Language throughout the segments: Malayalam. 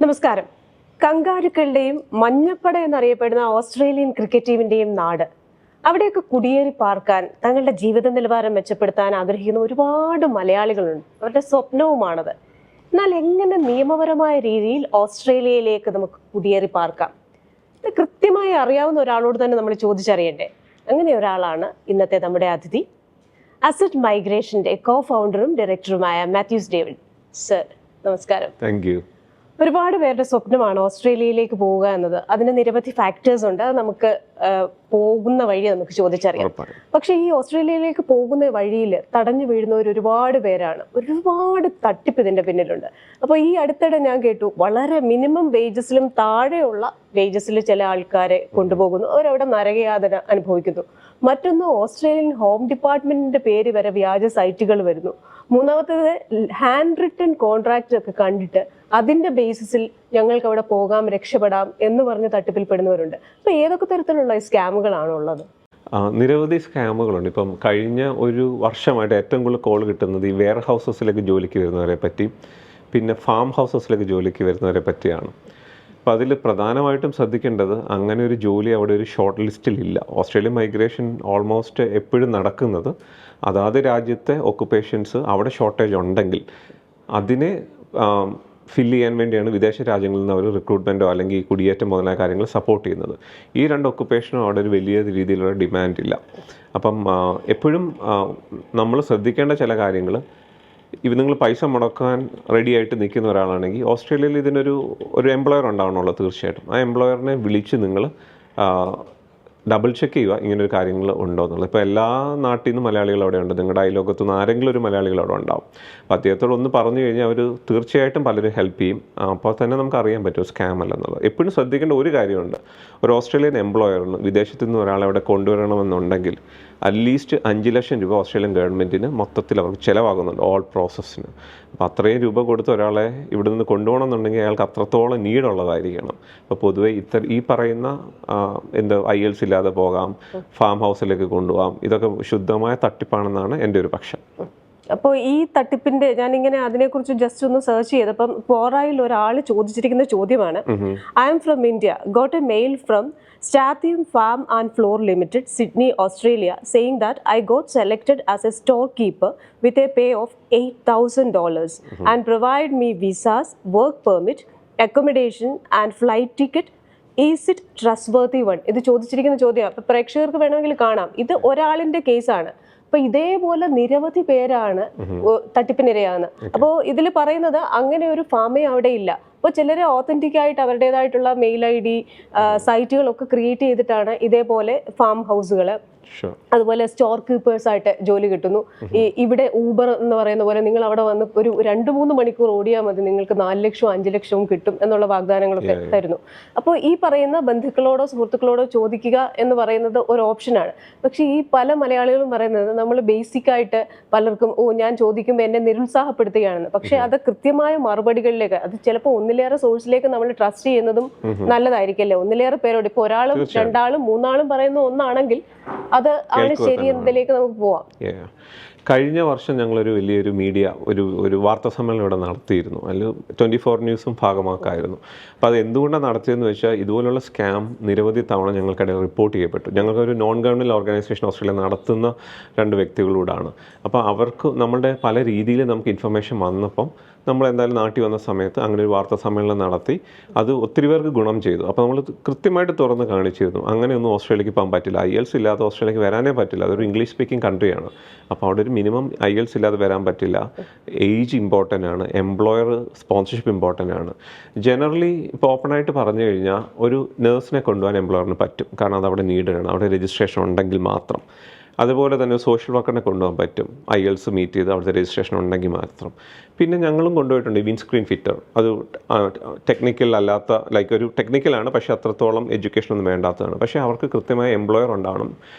നമസ്കാരം. കങ്കാരുക്കളുടെയും മഞ്ഞപ്പട എന്നറിയപ്പെടുന്ന ഓസ്ട്രേലിയൻ ക്രിക്കറ്റ് ടീമിന്റെയും നാട്. അവിടെയൊക്കെ കുടിയേറി പാർക്കാൻ, തങ്ങളുടെ ജീവിത നിലവാരം മെച്ചപ്പെടുത്താൻ ആഗ്രഹിക്കുന്ന ഒരുപാട് മലയാളികളുണ്ട്. അവരുടെ സ്വപ്നവുമാണത്. എന്നാൽ എങ്ങനെ നിയമപരമായ രീതിയിൽ ഓസ്ട്രേലിയയിലേക്ക് നമുക്ക് കുടിയേറി പാർക്കാം? ഇത് കൃത്യമായി അറിയാവുന്ന ഒരാളോട് തന്നെ നമ്മൾ ചോദിച്ചറിയണ്ടേ? അങ്ങനെ ഒരാളാണ് ഇന്നത്തെ നമ്മുടെ അതിഥി, അസറ്റ് മൈഗ്രേഷന്റെ കോ ഫൗണ്ടറും ഡയറക്ടറുമായ മാത്യൂസ് ഡേവിഡ്. സർ, നമസ്കാരം. Thank you. ഒരുപാട് പേരുടെ സ്വപ്നമാണ് ഓസ്ട്രേലിയയിലേക്ക് പോവുക എന്നത്. അതിന് നിരവധി ഫാക്ടേഴ്സ് ഉണ്ട്. അത് നമുക്ക് പോകുന്ന വഴി നമുക്ക് ചോദിച്ചറിയാം. പക്ഷെ ഈ ഓസ്ട്രേലിയയിലേക്ക് പോകുന്ന വഴിയിൽ തടഞ്ഞു വീഴുന്നവർ ഒരുപാട് പേരാണ്. ഒരുപാട് തട്ടിപ്പ് ഇതിന്റെ പിന്നിലുണ്ട്. അപ്പോൾ ഈ അടുത്തിടെ ഞാൻ കേട്ടു, വളരെ മിനിമം വേജസിലും താഴെയുള്ള വേജസിൽ ചില ആൾക്കാരെ കൊണ്ടുപോകുന്നു, അവരവിടെ നരകയാതന അനുഭവിക്കുന്നു. മറ്റൊന്ന്, ഓസ്ട്രേലിയൻ ഹോം ഡിപ്പാർട്ട്മെന്റിന്റെ പേര് വരെ വ്യാജ സൈറ്റുകൾ വരുന്നു. മൂന്നാമത്തേത്, ഹാൻഡ് റിട്ടൺ കോൺട്രാക്ട് ഒക്കെ കണ്ടിട്ട് അതിന്റെ ബേസിസിൽ ഞങ്ങൾക്ക് അവിടെ പോകാം, രക്ഷപ്പെടാം എന്ന് പറഞ്ഞ് തട്ടിപ്പിൽ പെടുന്നവരുണ്ട്. അപ്പൊ ഏതൊക്കെ തരത്തിലുള്ള സ്കാമുകളാണ് ഉള്ളത്? നിരവധി സ്കാമുകളുണ്ട്. ഇപ്പം കഴിഞ്ഞ ഒരു വർഷമായിട്ട് ഏറ്റവും കൂടുതൽ കോൾ കിട്ടുന്നത് ഈ വെയർ ഹൗസസിലേക്ക് ജോലിക്ക് വരുന്നവരെ പറ്റി, പിന്നെ ഫാം ഹൗസസിലേക്ക് ജോലിക്ക് വരുന്നവരെ പറ്റിയാണ്. അപ്പോൾ അതിൽ പ്രധാനമായിട്ടും ശ്രദ്ധിക്കേണ്ടത്, അങ്ങനെ ഒരു ജോലി അവിടെ ഒരു ഷോർട്ട് ലിസ്റ്റിലില്ല. ഓസ്ട്രേലിയൻ മൈഗ്രേഷൻ ഓൾമോസ്റ്റ് എപ്പോഴും നടക്കുന്നത് അതാത് രാജ്യത്തെ ഒക്കുപ്പേഷൻസ് അവിടെ ഷോർട്ടേജ് ഉണ്ടെങ്കിൽ അതിനെ ഫില്ല് ചെയ്യാൻ വേണ്ടിയാണ് വിദേശ രാജ്യങ്ങളിൽ നിന്ന് അവർ റിക്രൂട്ട്മെൻറ്റോ അല്ലെങ്കിൽ കുടിയേറ്റം മുതലായ കാര്യങ്ങൾ സപ്പോർട്ട് ചെയ്യുന്നത്. ഈ രണ്ട് ഒക്കുപ്പേഷനും അവിടെ ഒരു വലിയ രീതിയിലുള്ള ഡിമാൻഡില്ല. അപ്പം എപ്പോഴും നമ്മൾ ശ്രദ്ധിക്കേണ്ട ചില കാര്യങ്ങൾ, ഇവ നിങ്ങൾ പൈസ മുടക്കാൻ റെഡി ആയിട്ട് നിൽക്കുന്ന ഒരാളാണെങ്കിൽ ഓസ്ട്രേലിയയിൽ ഇതിനൊരു എംപ്ലോയർ ഉണ്ടാവണമല്ലോ. തീർച്ചയായിട്ടും ആ എംപ്ലോയറിനെ വിളിച്ച് നിങ്ങൾ ഡബിൾ ചെക്ക് ചെയ്യുക ഇങ്ങനൊരു കാര്യങ്ങൾ ഉണ്ടോ എന്നുള്ളത്. ഇപ്പോൾ എല്ലാ നാട്ടിൽ നിന്നും മലയാളികൾ അവിടെ ഉണ്ട്. നിങ്ങളുടെ അയലോകത്തു നിന്ന് ആരെങ്കിലും ഒരു മലയാളികൾ അവിടെ ഉണ്ടാവും. അപ്പോൾ അദ്ദേഹത്തോട് ഒന്ന് പറഞ്ഞു കഴിഞ്ഞാൽ അവർ തീർച്ചയായിട്ടും പലരും ഹെൽപ്പ് ചെയ്യും. അപ്പോൾ തന്നെ നമുക്ക് അറിയാൻ പറ്റും സ്കാം അല്ലെന്നുള്ളത്. എപ്പോഴും ശ്രദ്ധിക്കേണ്ട ഒരു കാര്യമുണ്ട്, ഒരു ഓസ്ട്രേലിയൻ എംപ്ലോയറിന് വിദേശത്തു നിന്ന് ഒരാളെ അവിടെ കൊണ്ടുവരണമെന്നുണ്ടെങ്കിൽ അറ്റ്ലീസ്റ്റ് 5 ലക്ഷം രൂപ ഓസ്ട്രേലിയൻ ഗവൺമെൻറ്റിന് മൊത്തത്തിൽ അവർക്ക് ചിലവാകുന്നുണ്ട് ഓൾ പ്രോസസ്സിന്. അപ്പോൾ അത്രയും രൂപ കൊടുത്ത് ഒരാളെ ഇവിടെ നിന്ന് കൊണ്ടുപോകണമെന്നുണ്ടെങ്കിൽ അയാൾക്ക് അത്രത്തോളം നീഡുള്ളതായിരിക്കണം. അപ്പോൾ പൊതുവെ ഈ പറയുന്ന IELTS ഇല്ലാതെ പോകാം, ഫാം ഹൗസിലേക്ക് കൊണ്ടുപോകാം, ഇതൊക്കെ ശുദ്ധമായ തട്ടിപ്പാണെന്നാണ് എൻ്റെ ഒരു പക്ഷം. അപ്പോൾ ഈ തട്ടിപ്പിന്റെ ഞാനിങ്ങനെ അതിനെക്കുറിച്ച് ജസ്റ്റ് ഒന്ന് സെർച്ച് ചെയ്തപ്പം പോറായിൽ ഒരാൾ ചോദിച്ചിരിക്കുന്ന ചോദ്യമാണ്, I am from India, got a mail from Stathium Farm and Floor Limited, Sydney, Australia, saying that I got selected as a storekeeper with a pay of $8,000 and provide me visas, work permit, accommodation and flight ticket. Is it trustworthy one? ഇത് ചോദിച്ചിരിക്കുന്ന ചോദ്യം. അപ്പോൾ പ്രേക്ഷകർക്ക് വേണമെങ്കിൽ കാണാം. ഇത് ഒരാളിന്റെ കേസാണ്. അപ്പൊ ഇതേപോലെ നിരവധി പേരാണ് തട്ടിപ്പിനിരയാകുന്നത്. അപ്പോൾ ഇതിൽ പറയുന്നത് അങ്ങനെ ഒരു ഫാമേ അവിടെ ഇല്ല. അപ്പോൾ ചിലര് ഓതന്റിക് ആയിട്ട് അവരുടേതായിട്ടുള്ള മെയിൽ ID സൈറ്റുകളൊക്കെ ക്രിയേറ്റ് ചെയ്തിട്ടാണ് ഇതേപോലെ ഫാം ഹൗസുകൾ, അതുപോലെ സ്റ്റോർ കീപ്പേഴ്സ് ആയിട്ട് ജോലി കിട്ടുന്നു. ഇവിടെ ഊബർ എന്ന് പറയുന്ന പോലെ നിങ്ങൾ അവിടെ വന്ന് ഒരു 2-3 മണിക്കൂർ ഓടിയാൽ മതി, നിങ്ങൾക്ക് 4 ലക്ഷവും 5 ലക്ഷവും കിട്ടും എന്നുള്ള വാഗ്ദാനങ്ങളൊക്കെ തരുന്നു. അപ്പോൾ ഈ പറയുന്ന ബന്ധുക്കളോടോ സുഹൃത്തുക്കളോടോ ചോദിക്കുക എന്ന് പറയുന്നത് ഒരു ഓപ്ഷനാണ്. പക്ഷേ ഈ പല മലയാളികളും പറയുന്നത് നമ്മൾ ബേസിക് ആയിട്ട് പലർക്കും ഞാൻ ചോദിക്കുമ്പോൾ എന്നെ നിരുത്സാഹപ്പെടുത്തുകയാണെന്ന്. പക്ഷേ അത് കൃത്യമായ മറുപടികളിലേക്ക്, അത് ചിലപ്പോൾ ഒന്നിലേറെ സോഴ്സിലേക്ക് നമ്മൾ ട്രസ്റ്റ് ചെയ്യുന്നതും നല്ലതായിരിക്കല്ലേ. ഒന്നിലേറെ പേരോട്, ഇപ്പോൾ ഒരാളും 2 ആളും 3 ആളും പറയുന്ന ഒന്നാണെങ്കിൽ അത് ആണ് ശരി എന്നതിലേക്ക് നമുക്ക് പോവാം. കഴിഞ്ഞ വർഷം ഞങ്ങളൊരു വലിയൊരു മീഡിയ ഒരു വാർത്താ സമ്മേളനം ഇവിടെ നടത്തിയിരുന്നു. അതിൽ 24 ന്യൂസും ഭാഗമാക്കായിരുന്നു. അപ്പോൾ അത് എന്തുകൊണ്ടാണ് നടത്തിയതെന്ന് വെച്ചാൽ, ഇതുപോലുള്ള സ്കാം നിരവധി തവണ ഞങ്ങൾക്കിടയിൽ റിപ്പോർട്ട് ചെയ്യപ്പെട്ടു. ഞങ്ങൾക്കൊരു നോൺ ഗവൺമെൻറ് ഓർഗനൈസേഷൻ ഓസ്ട്രേലിയ നടത്തുന്ന 2 വ്യക്തികളോടാണ്. അപ്പോൾ അവർക്ക് നമ്മളുടെ പല രീതിയിൽ നമുക്ക് ഇൻഫർമേഷൻ വന്നപ്പം നമ്മൾ എന്തായാലും നാട്ടിൽ വന്ന സമയത്ത് അങ്ങനെ ഒരു വാർത്താ സമ്മേളനം നടത്തി. അത് ഒത്തിരി പേർക്ക് ഗുണം ചെയ്തു. അപ്പോൾ നമ്മൾ കൃത്യമായിട്ട് തുറന്ന് കാണിച്ചിരുന്നു, അങ്ങനെയൊന്നും ഓസ്ട്രേലിയക്ക് പോകാൻ പറ്റില്ല, IELTS ഇല്ലാതെ ഓസ്ട്രേലിയക്ക് വരാനേ പറ്റില്ല. അതൊരു ഇംഗ്ലീഷ് സ്പീക്കിംഗ് കൺട്രിയാണ്. അപ്പോൾ അവിടെ ഒരു മിനിമം IELTS ഇല്ലാതെ വരാൻ പറ്റില്ല. ഏജ് ഇമ്പോർട്ടൻ്റ് ആണ്, എംപ്ലോയർ സ്പോൺസർഷിപ്പ് ഇമ്പോർട്ടൻ്റ് ആണ്. ജനറലി ഇപ്പോൾ ഓപ്പണായിട്ട് പറഞ്ഞു കഴിഞ്ഞാൽ ഒരു നേഴ്സിനെ കൊണ്ടുപോകാൻ എംപ്ലോയറിന് പറ്റും, കാരണം അത് അവിടെ നീഡാണ്, അവിടെ രജിസ്ട്രേഷൻ ഉണ്ടെങ്കിൽ മാത്രം. അതുപോലെ തന്നെ സോഷ്യൽ വർക്കറിനെ കൊണ്ടുപോകാൻ പറ്റും, IELTS മീറ്റ് ചെയ്ത് അവിടുത്തെ രജിസ്ട്രേഷൻ ഉണ്ടെങ്കിൽ മാത്രം. പിന്നെ ഞങ്ങളും കൊണ്ടുപോയിട്ടുണ്ട് വിൻസ്ക്രീൻ ഫിറ്റർ. അത് ടെക്നിക്കൽ അല്ലാത്ത, ലൈക്ക് ഒരു ടെക്നിക്കലാണ്, പക്ഷേ അത്രത്തോളം എഡ്യൂക്കേഷൻ ഒന്നും വേണ്ടാത്തതാണ്. പക്ഷേ അവർക്ക് കൃത്യമായ എംപ്ലോയർ ഉണ്ടാവണം.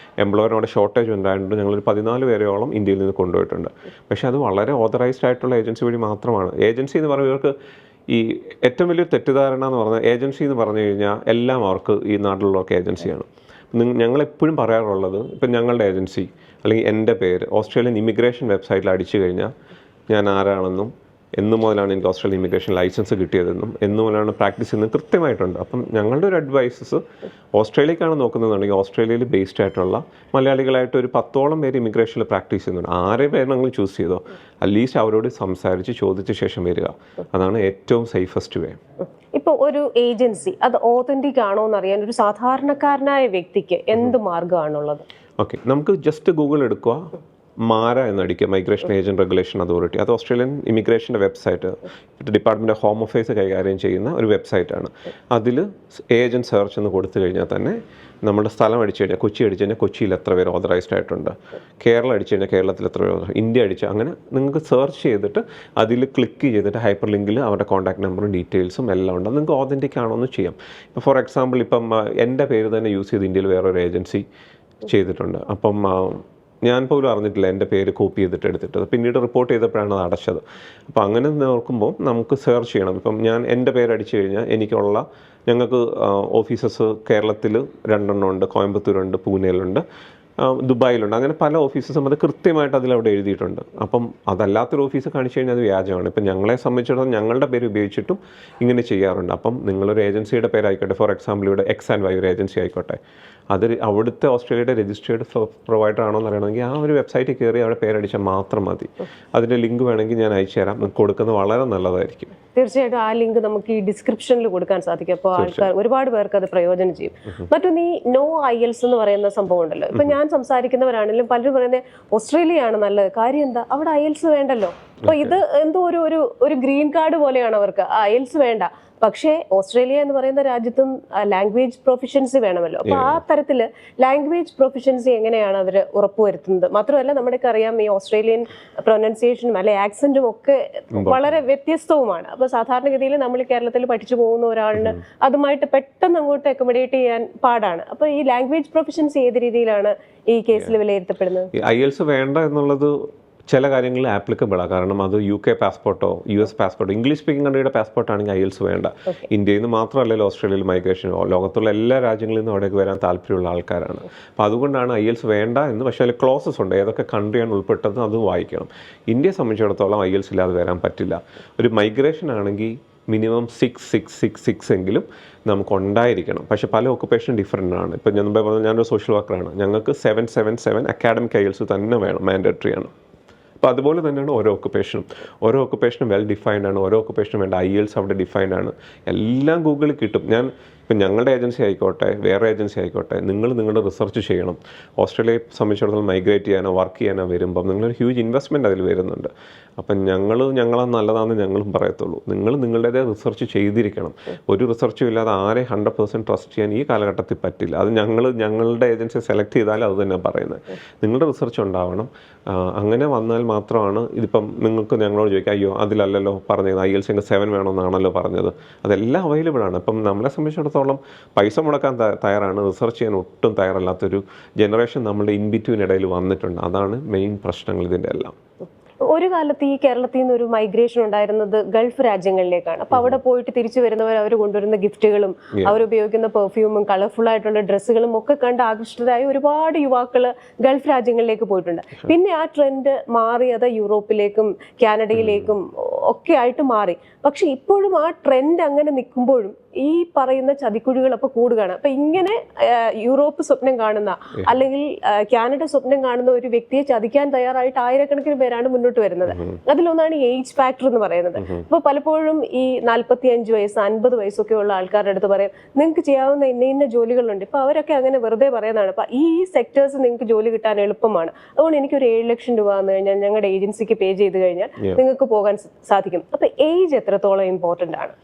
എംപ്ലോയറിനോട് ഷോർട്ടേജ് ഉണ്ടായിട്ടുണ്ട്. ഞങ്ങളൊരു 14 പേരോളം ഇന്ത്യയിൽ നിന്ന് കൊണ്ടുപോയിട്ടുണ്ട്. പക്ഷേ അത് വളരെ ഓതറൈസ്ഡ് ആയിട്ടുള്ള ഏജൻസി വഴി മാത്രമാണ്. ഏജൻസി എന്ന് പറയുമ്പോൾ ഇവർക്ക് ഈ ഏറ്റവും വലിയൊരു തെറ്റിദ്ധാരണ എന്ന് പറഞ്ഞാൽ, ഏജൻസി എന്ന് പറഞ്ഞു കഴിഞ്ഞാൽ എല്ലാം അവർക്ക് ഈ നാട്ടിലുള്ളവർക്ക് ഏജൻസിയാണ്. ഞങ്ങളെപ്പോഴും പറയാറുള്ളത്, ഇപ്പം ഞങ്ങളുടെ ഏജൻസി അല്ലെങ്കിൽ എൻ്റെ പേര് ഓസ്ട്രേലിയൻ ഇമിഗ്രേഷൻ വെബ്സൈറ്റിൽ അടിച്ചു കഴിഞ്ഞാൽ ഞാൻ ആരാണെന്നും എന്ന് മുതലാണ് എനിക്ക് ഓസ്ട്രേലിയൻ ഇമിഗ്രേഷൻ ലൈസൻസ് കിട്ടിയതെന്നും എന്ന് മുതലാണ് പ്രാക്ടീസ് ചെയ്യുന്നത് കൃത്യമായിട്ടുണ്ട്. അപ്പം ഞങ്ങളുടെ ഒരു അഡ്വൈസസ് ഓസ്ട്രേലിയക്കാണ് നോക്കുന്നതെന്നുണ്ടെങ്കിൽ ഓസ്ട്രേലിയയിൽ ബേസ്ഡ് ആയിട്ടുള്ള മലയാളികളായിട്ട് ഒരു 10ഓളം പേര് ഇമിഗ്രേഷനിൽ പ്രാക്ടീസ് ചെയ്യുന്നുണ്ട്. ആരെ വേണമെങ്കിൽ ചൂസ് ചെയ്തോ, അറ്റ്ലീസ്റ്റ് അവരോട് സംസാരിച്ച് ചോദിച്ച ശേഷം വരിക. അതാണ് ഏറ്റവും സേഫസ്റ്റ് വേ. ഇപ്പോൾ ഒരു ഏജൻസി അത് ഓതന്റിക് ആണോ എന്നറിയാൻ ഒരു സാധാരണക്കാരനായ വ്യക്തിക്ക് എന്ത് മാർഗ്ഗമാണുള്ളത്? ഓക്കെ, നമുക്ക് ജസ്റ്റ് ഗൂഗിൾ എടുക്കുക, മാര എന്നടിക്കുക, മൈഗ്രേഷൻ ഏജൻറ് റെഗുലേഷൻ അതോറിറ്റി. അത് ഓസ്ട്രേലിയൻ ഇമിഗ്രേഷൻ്റെ website, department of home affairs കൈകാര്യം ചെയ്യുന്ന ഒരു വെബ്സൈറ്റാണ്. അതിൽ ഏജൻറ് സെർച്ച് എന്ന് കൊടുത്തു കഴിഞ്ഞാൽ തന്നെ നമ്മുടെ സ്ഥലം അടിച്ചു കഴിഞ്ഞാൽ കൊച്ചി അടിച്ചു കഴിഞ്ഞാൽ കൊച്ചിയിൽ എത്ര പേര് ഓതറൈസ്ഡ് ആയിട്ടുണ്ട്, കേരളം അടിച്ചു കഴിഞ്ഞാൽ കേരളത്തിൽ എത്ര പേര്, ഇന്ത്യ അടിച്ച് അങ്ങനെ നിങ്ങൾക്ക് സെർച്ച് ചെയ്തിട്ട് അതിൽ ക്ലിക്ക് ചെയ്തിട്ട് ഹൈപ്പർ ലിങ്കിൽ അവരുടെ കോൺടാക്ട് നമ്പറും ഡീറ്റെയിൽസും എല്ലാം ഉണ്ട്. നിങ്ങൾക്ക് ഓതൻറ്റിക് ആണോ എന്ന് ചെയ്യാം. ഇപ്പോൾ ഫോർ എക്സാമ്പിൾ ഇപ്പം എൻ്റെ പേര് തന്നെ യൂസ് ചെയ്ത് ഇന്ത്യയിൽ വേറൊരു ഏജൻസി ചെയ്തിട്ടുണ്ട്. അപ്പം ഞാൻ പോലും അറിഞ്ഞിട്ടില്ല എൻ്റെ പേര് കോപ്പി ചെയ്തിട്ട് എടുത്തിട്ടത്. പിന്നീട് റിപ്പോർട്ട് ചെയ്തപ്പോഴാണ് അത് അടച്ചത്. അപ്പോൾ അങ്ങനെ നോക്കുമ്പോൾ നമുക്ക് സെർച്ച് ചെയ്യണം. ഇപ്പം ഞാൻ എൻ്റെ പേര് അടിച്ചു കഴിഞ്ഞാൽ എനിക്കുള്ള ഞങ്ങൾക്ക് ഓഫീസസ് കേരളത്തിൽ 2 ഉണ്ട്, കോയമ്പത്തൂരുണ്ട്, പൂനെയിലുണ്ട്, ദുബായിലുണ്ട്. അങ്ങനെ പല ഓഫീസസും അത് കൃത്യമായിട്ട് അതിലവിടെ എഴുതിയിട്ടുണ്ട്. അപ്പം അതല്ലാത്തൊരു ഓഫീസ് കാണിച്ചു കഴിഞ്ഞാൽ അത് വ്യാജമാണ്. ഇപ്പം ഞങ്ങളെ സംബന്ധിച്ചിടത്തോളം ഞങ്ങളുടെ പേര് ഉപയോഗിച്ചിട്ടും ഇങ്ങനെ ചെയ്യാറുണ്ട്. അപ്പം നിങ്ങളൊരു ഏജൻസിയുടെ പേരായിക്കോട്ടെ, ഫോർ എക്സാമ്പിൾ ഇവിടെ X&Y ഒരു ഏജൻസി ആയിക്കോട്ടെ, അത് അവിടുത്തെ ഓസ്ട്രേലിയയുടെ രജിസ്റ്റേർഡ് പ്രൊവൈഡർ ആണോ എന്ന് അറിയണമെങ്കിൽ ആ ഒരു വെബ്സൈറ്റിൽ കയറി അവിടെ പേരടിച്ചാൽ മാത്രം മതി. അതിൻ്റെ ലിങ്ക് വേണമെങ്കിൽ ഞാൻ അയച്ചു തരാം. കൊടുക്കുന്നത് വളരെ നല്ലതായിരിക്കും. തീർച്ചയായിട്ടും ആ ലിങ്ക് നമുക്ക് ഈ ഡിസ്ക്രിപ്ഷനിൽ കൊടുക്കാൻ സാധിക്കും. അപ്പോൾ ആൾക്കാർ ഒരുപാട് പേർക്ക് അത് പ്രയോജനം ചെയ്യും. മറ്റൊന്ന് ഈ നോ IELTS എന്ന് പറയുന്ന സംഭവം ഉണ്ടല്ലോ. ഇപ്പം ഞാൻ സംസാരിക്കുന്നവരാണെങ്കിലും പലരും പറയുന്നത് ഓസ്ട്രേലിയയാണ് നല്ലത്. കാര്യം എന്താ, അവിടെ IELTS വേണ്ടല്ലോ. അപ്പോൾ ഇത് എന്തോ ഒരു ഗ്രീൻ കാർഡ് പോലെയാണ് അവർക്ക്. IELTS വേണ്ട. പക്ഷേ ഓസ്ട്രേലിയ എന്ന് പറയുന്ന രാജ്യത്തും ലാംഗ്വേജ് പ്രൊഫിഷ്യൻസി വേണമല്ലോ. അപ്പോൾ ആ തരത്തിൽ ലാംഗ്വേജ് പ്രൊഫിഷ്യൻസി എങ്ങനെയാണ് അവർ ഉറപ്പുവരുത്തുന്നത്? മാത്രമല്ല നമ്മുടെയൊക്കെ അറിയാം ഈ ഓസ്ട്രേലിയൻ പ്രൊനൗൺസിയേഷനും അല്ലെ ആക്സെന്റും ഒക്കെ വളരെ വ്യത്യസ്തവുമാണ്. അപ്പോൾ സാധാരണഗതിയിൽ നമ്മൾ കേരളത്തിൽ പഠിച്ചു പോകുന്ന ഒരാളിന് അതുമായിട്ട് പെട്ടെന്ന് അങ്ങോട്ട് അക്കോമഡേറ്റ് ചെയ്യാൻ പാടാണ്. അപ്പോൾ ഈ ലാംഗ്വേജ് പ്രൊഫിഷ്യൻസി ഏത് രീതിയിലാണ് ഈ കേസിൽ വിലയിരുത്തപ്പെടുന്നത്? IELTS വേണ്ട എന്നുള്ളത് ചില കാര്യങ്ങളിൽ ആപ്ലിക്കബിളാണ്. കാരണം അത് UK പാസ്പോർട്ടോ US പാസ്പോർട്ടോ ഇംഗ്ലീഷ് സ്പീക്കിംഗ് കൺട്രിയുടെ പാസ്പോർട്ട് ആണെങ്കിൽ IELTS വേണ്ട. ഇന്ത്യയിൽ നിന്ന് മാത്രമല്ലല്ലോ ഓസ്ട്രേലിയയിൽ മൈഗ്രേഷൻ, ലോകത്തുള്ള എല്ലാ രാജ്യങ്ങളിൽ നിന്നും അവിടേക്ക് വരാൻ താല്പര്യമുള്ള ആൾക്കാരാണ്. അപ്പോൾ അതുകൊണ്ടാണ് IELTS വേണ്ട എന്ന്. പക്ഷേ അതിൽ ക്ലോസസ് ഉണ്ട്, ഏതൊക്കെ കൺട്രിയാണ് ഉൾപ്പെട്ടത് അത് വായിക്കണം. ഇന്ത്യയെ സംബന്ധിച്ചിടത്തോളം IELTS ഇല്ലാതെ വരാൻ പറ്റില്ല. ഒരു മൈഗ്രേഷൻ ആണെങ്കിൽ മിനിമം 6 എങ്കിലും നമുക്ക് ഉണ്ടായിരിക്കണം. പക്ഷേ പല ഒക്കുപ്പേഷൻ ഡിഫറെൻ്റ് ആണ്. ഇപ്പം ഞാൻ പറഞ്ഞാൽ ഞാനൊരു സോഷ്യൽ വർക്കറാണ്, ഞങ്ങൾക്ക് 777 അക്കാഡമിക് IELTS തന്നെ വേണം, മാൻഡേറ്ററി ആണ്. അപ്പോൾ അതുപോലെ തന്നെയാണ് ഓരോ ഒക്കുപ്പേഷനും വെൽ ഡിഫൈൻഡ് ആണ്. ഓരോ ഒക്കുപ്പേഷനും വേണ്ട IELTS അവിടെ ഡിഫൈൻഡ് ആണ്. എല്ലാം ഗൂഗിളിൽ കിട്ടും. ഇപ്പം ഞങ്ങളുടെ ഏജൻസി ആയിക്കോട്ടെ വേറെ ഏജൻസി ആയിക്കോട്ടെ, നിങ്ങൾ നിങ്ങളുടെ റിസർച്ച് ചെയ്യണം. ഓസ്ട്രേലിയയെ സംബന്ധിച്ചിടത്തോളം മൈഗ്രേറ്റ് ചെയ്യാനോ വർക്ക് ചെയ്യാനോ വരുമ്പം നിങ്ങളൊരു ഹ്യൂജ് ഇൻവെസ്റ്റ്മെൻറ്റ് അതിൽ വരുന്നുണ്ട്. അപ്പം ഞങ്ങളത് നല്ലതാണെന്ന് ഞങ്ങളും പറയത്തുള്ളൂ. നിങ്ങൾ നിങ്ങളുടേതായ റിസർച്ച് ചെയ്തിരിക്കണം. ഒരു റിസർച്ചും ഇല്ലാതെ ആരെ 100% ട്രസ്റ്റ് ചെയ്യാൻ ഈ കാലഘട്ടത്തിൽ പറ്റില്ല. അത് ഞങ്ങളുടെ ഏജൻസി സെലക്ട് ചെയ്താലും അത് തന്നെ പറയുന്നത്. നിങ്ങളുടെ റിസർച്ച് ഉണ്ടാവണം. അങ്ങനെ വന്നാൽ മാത്രമാണ് ഇതിപ്പം നിങ്ങൾക്ക് ഞങ്ങളോട് ചോദിക്കാം, അയ്യോ അതിലല്ലല്ലോ പറഞ്ഞത്, IELTS 7 വേണമെന്നാണല്ലോ പറഞ്ഞത്. അതെല്ലാം അവൈലബിൾ ആണ്. ഇപ്പം നമ്മളെ സംബന്ധിച്ചിടത്തോളം പൈസ മുടക്കാൻ തയ്യാറാണ്, റിസർച്ച് ചെയ്യാൻ ഒട്ടും തയ്യാറല്ലാത്തൊരു ജനറേഷൻ നമ്മുടെ ഇൻ ബിറ്റ്വീൻ ഇടയിൽ വന്നിട്ടുണ്ട്. അതാണ് മെയിൻ പ്രശ്നങ്ങൾ ഇതിൻ്റെ എല്ലാം. ഒരു കാലത്ത് ഈ കേരളത്തിൽ നിന്ന് ഒരു മൈഗ്രേഷൻ ഉണ്ടായിരുന്നത് ഗൾഫ് രാജ്യങ്ങളിലേക്കാണ്. അപ്പോൾ അവിടെ പോയിട്ട് തിരിച്ചു വരുന്നവർ അവർ കൊണ്ടുവരുന്ന ഗിഫ്റ്റുകളും അവരുപയോഗിക്കുന്ന പെർഫ്യൂമും കളർഫുൾ ആയിട്ടുള്ള ഡ്രസ്സുകളും ഒക്കെ കണ്ട് ആകൃഷ്ടരായ ഒരുപാട് യുവാക്കൾ ഗൾഫ് രാജ്യങ്ങളിലേക്ക് പോയിട്ടുണ്ട്. പിന്നെ ആ ട്രെൻഡ് മാറി അത് യൂറോപ്പിലേക്കും കാനഡയിലേക്കും ഒക്കെ ആയിട്ട് മാറി. പക്ഷെ ഇപ്പോഴും ആ ട്രെൻഡ് അങ്ങനെ നിൽക്കുമ്പോഴും ഈ പറയുന്ന ചതിക്കുഴികൾ അപ്പോൾ കൂടുകയാണ്. അപ്പം ഇങ്ങനെ യൂറോപ്പ് സ്വപ്നം കാണുന്ന അല്ലെങ്കിൽ കാനഡ സ്വപ്നം കാണുന്ന ഒരു വ്യക്തിയെ ചതിക്കാൻ തയ്യാറായിട്ട് ആയിരക്കണക്കിന് പേരാണ് മുന്നോട്ട് വരുന്നത്. അതിലൊന്നാണ് ഈ ഏജ് ഫാക്ടർ എന്ന് പറയുന്നത്. അപ്പോൾ പലപ്പോഴും ഈ 45 വയസ്സ് 50 വയസ്സൊക്കെ ഉള്ള ആൾക്കാരുടെ അടുത്ത് പറയും, നിങ്ങൾക്ക് ചെയ്യാവുന്ന ഇന്ന ജോലികളുണ്ട്. ഇപ്പൊ അവരൊക്കെ അങ്ങനെ വെറുതെ പറയുന്നതാണ്. അപ്പൊ ഈ സെക്ടേഴ്സ് നിങ്ങൾക്ക് ജോലി കിട്ടാൻ എളുപ്പമാണ്, അതുകൊണ്ട് എനിക്കൊരു 7 ലക്ഷം രൂപ വന്നു കഴിഞ്ഞാൽ ഞങ്ങളുടെ ഏജൻസിക്ക് പേ ചെയ്ത് കഴിഞ്ഞാൽ നിങ്ങൾക്ക് പോകാൻ സാധിക്കും. അപ്പൊ ഏജ് എത്രത്തോളം ഇമ്പോർട്ടൻ്റ് ആണ്?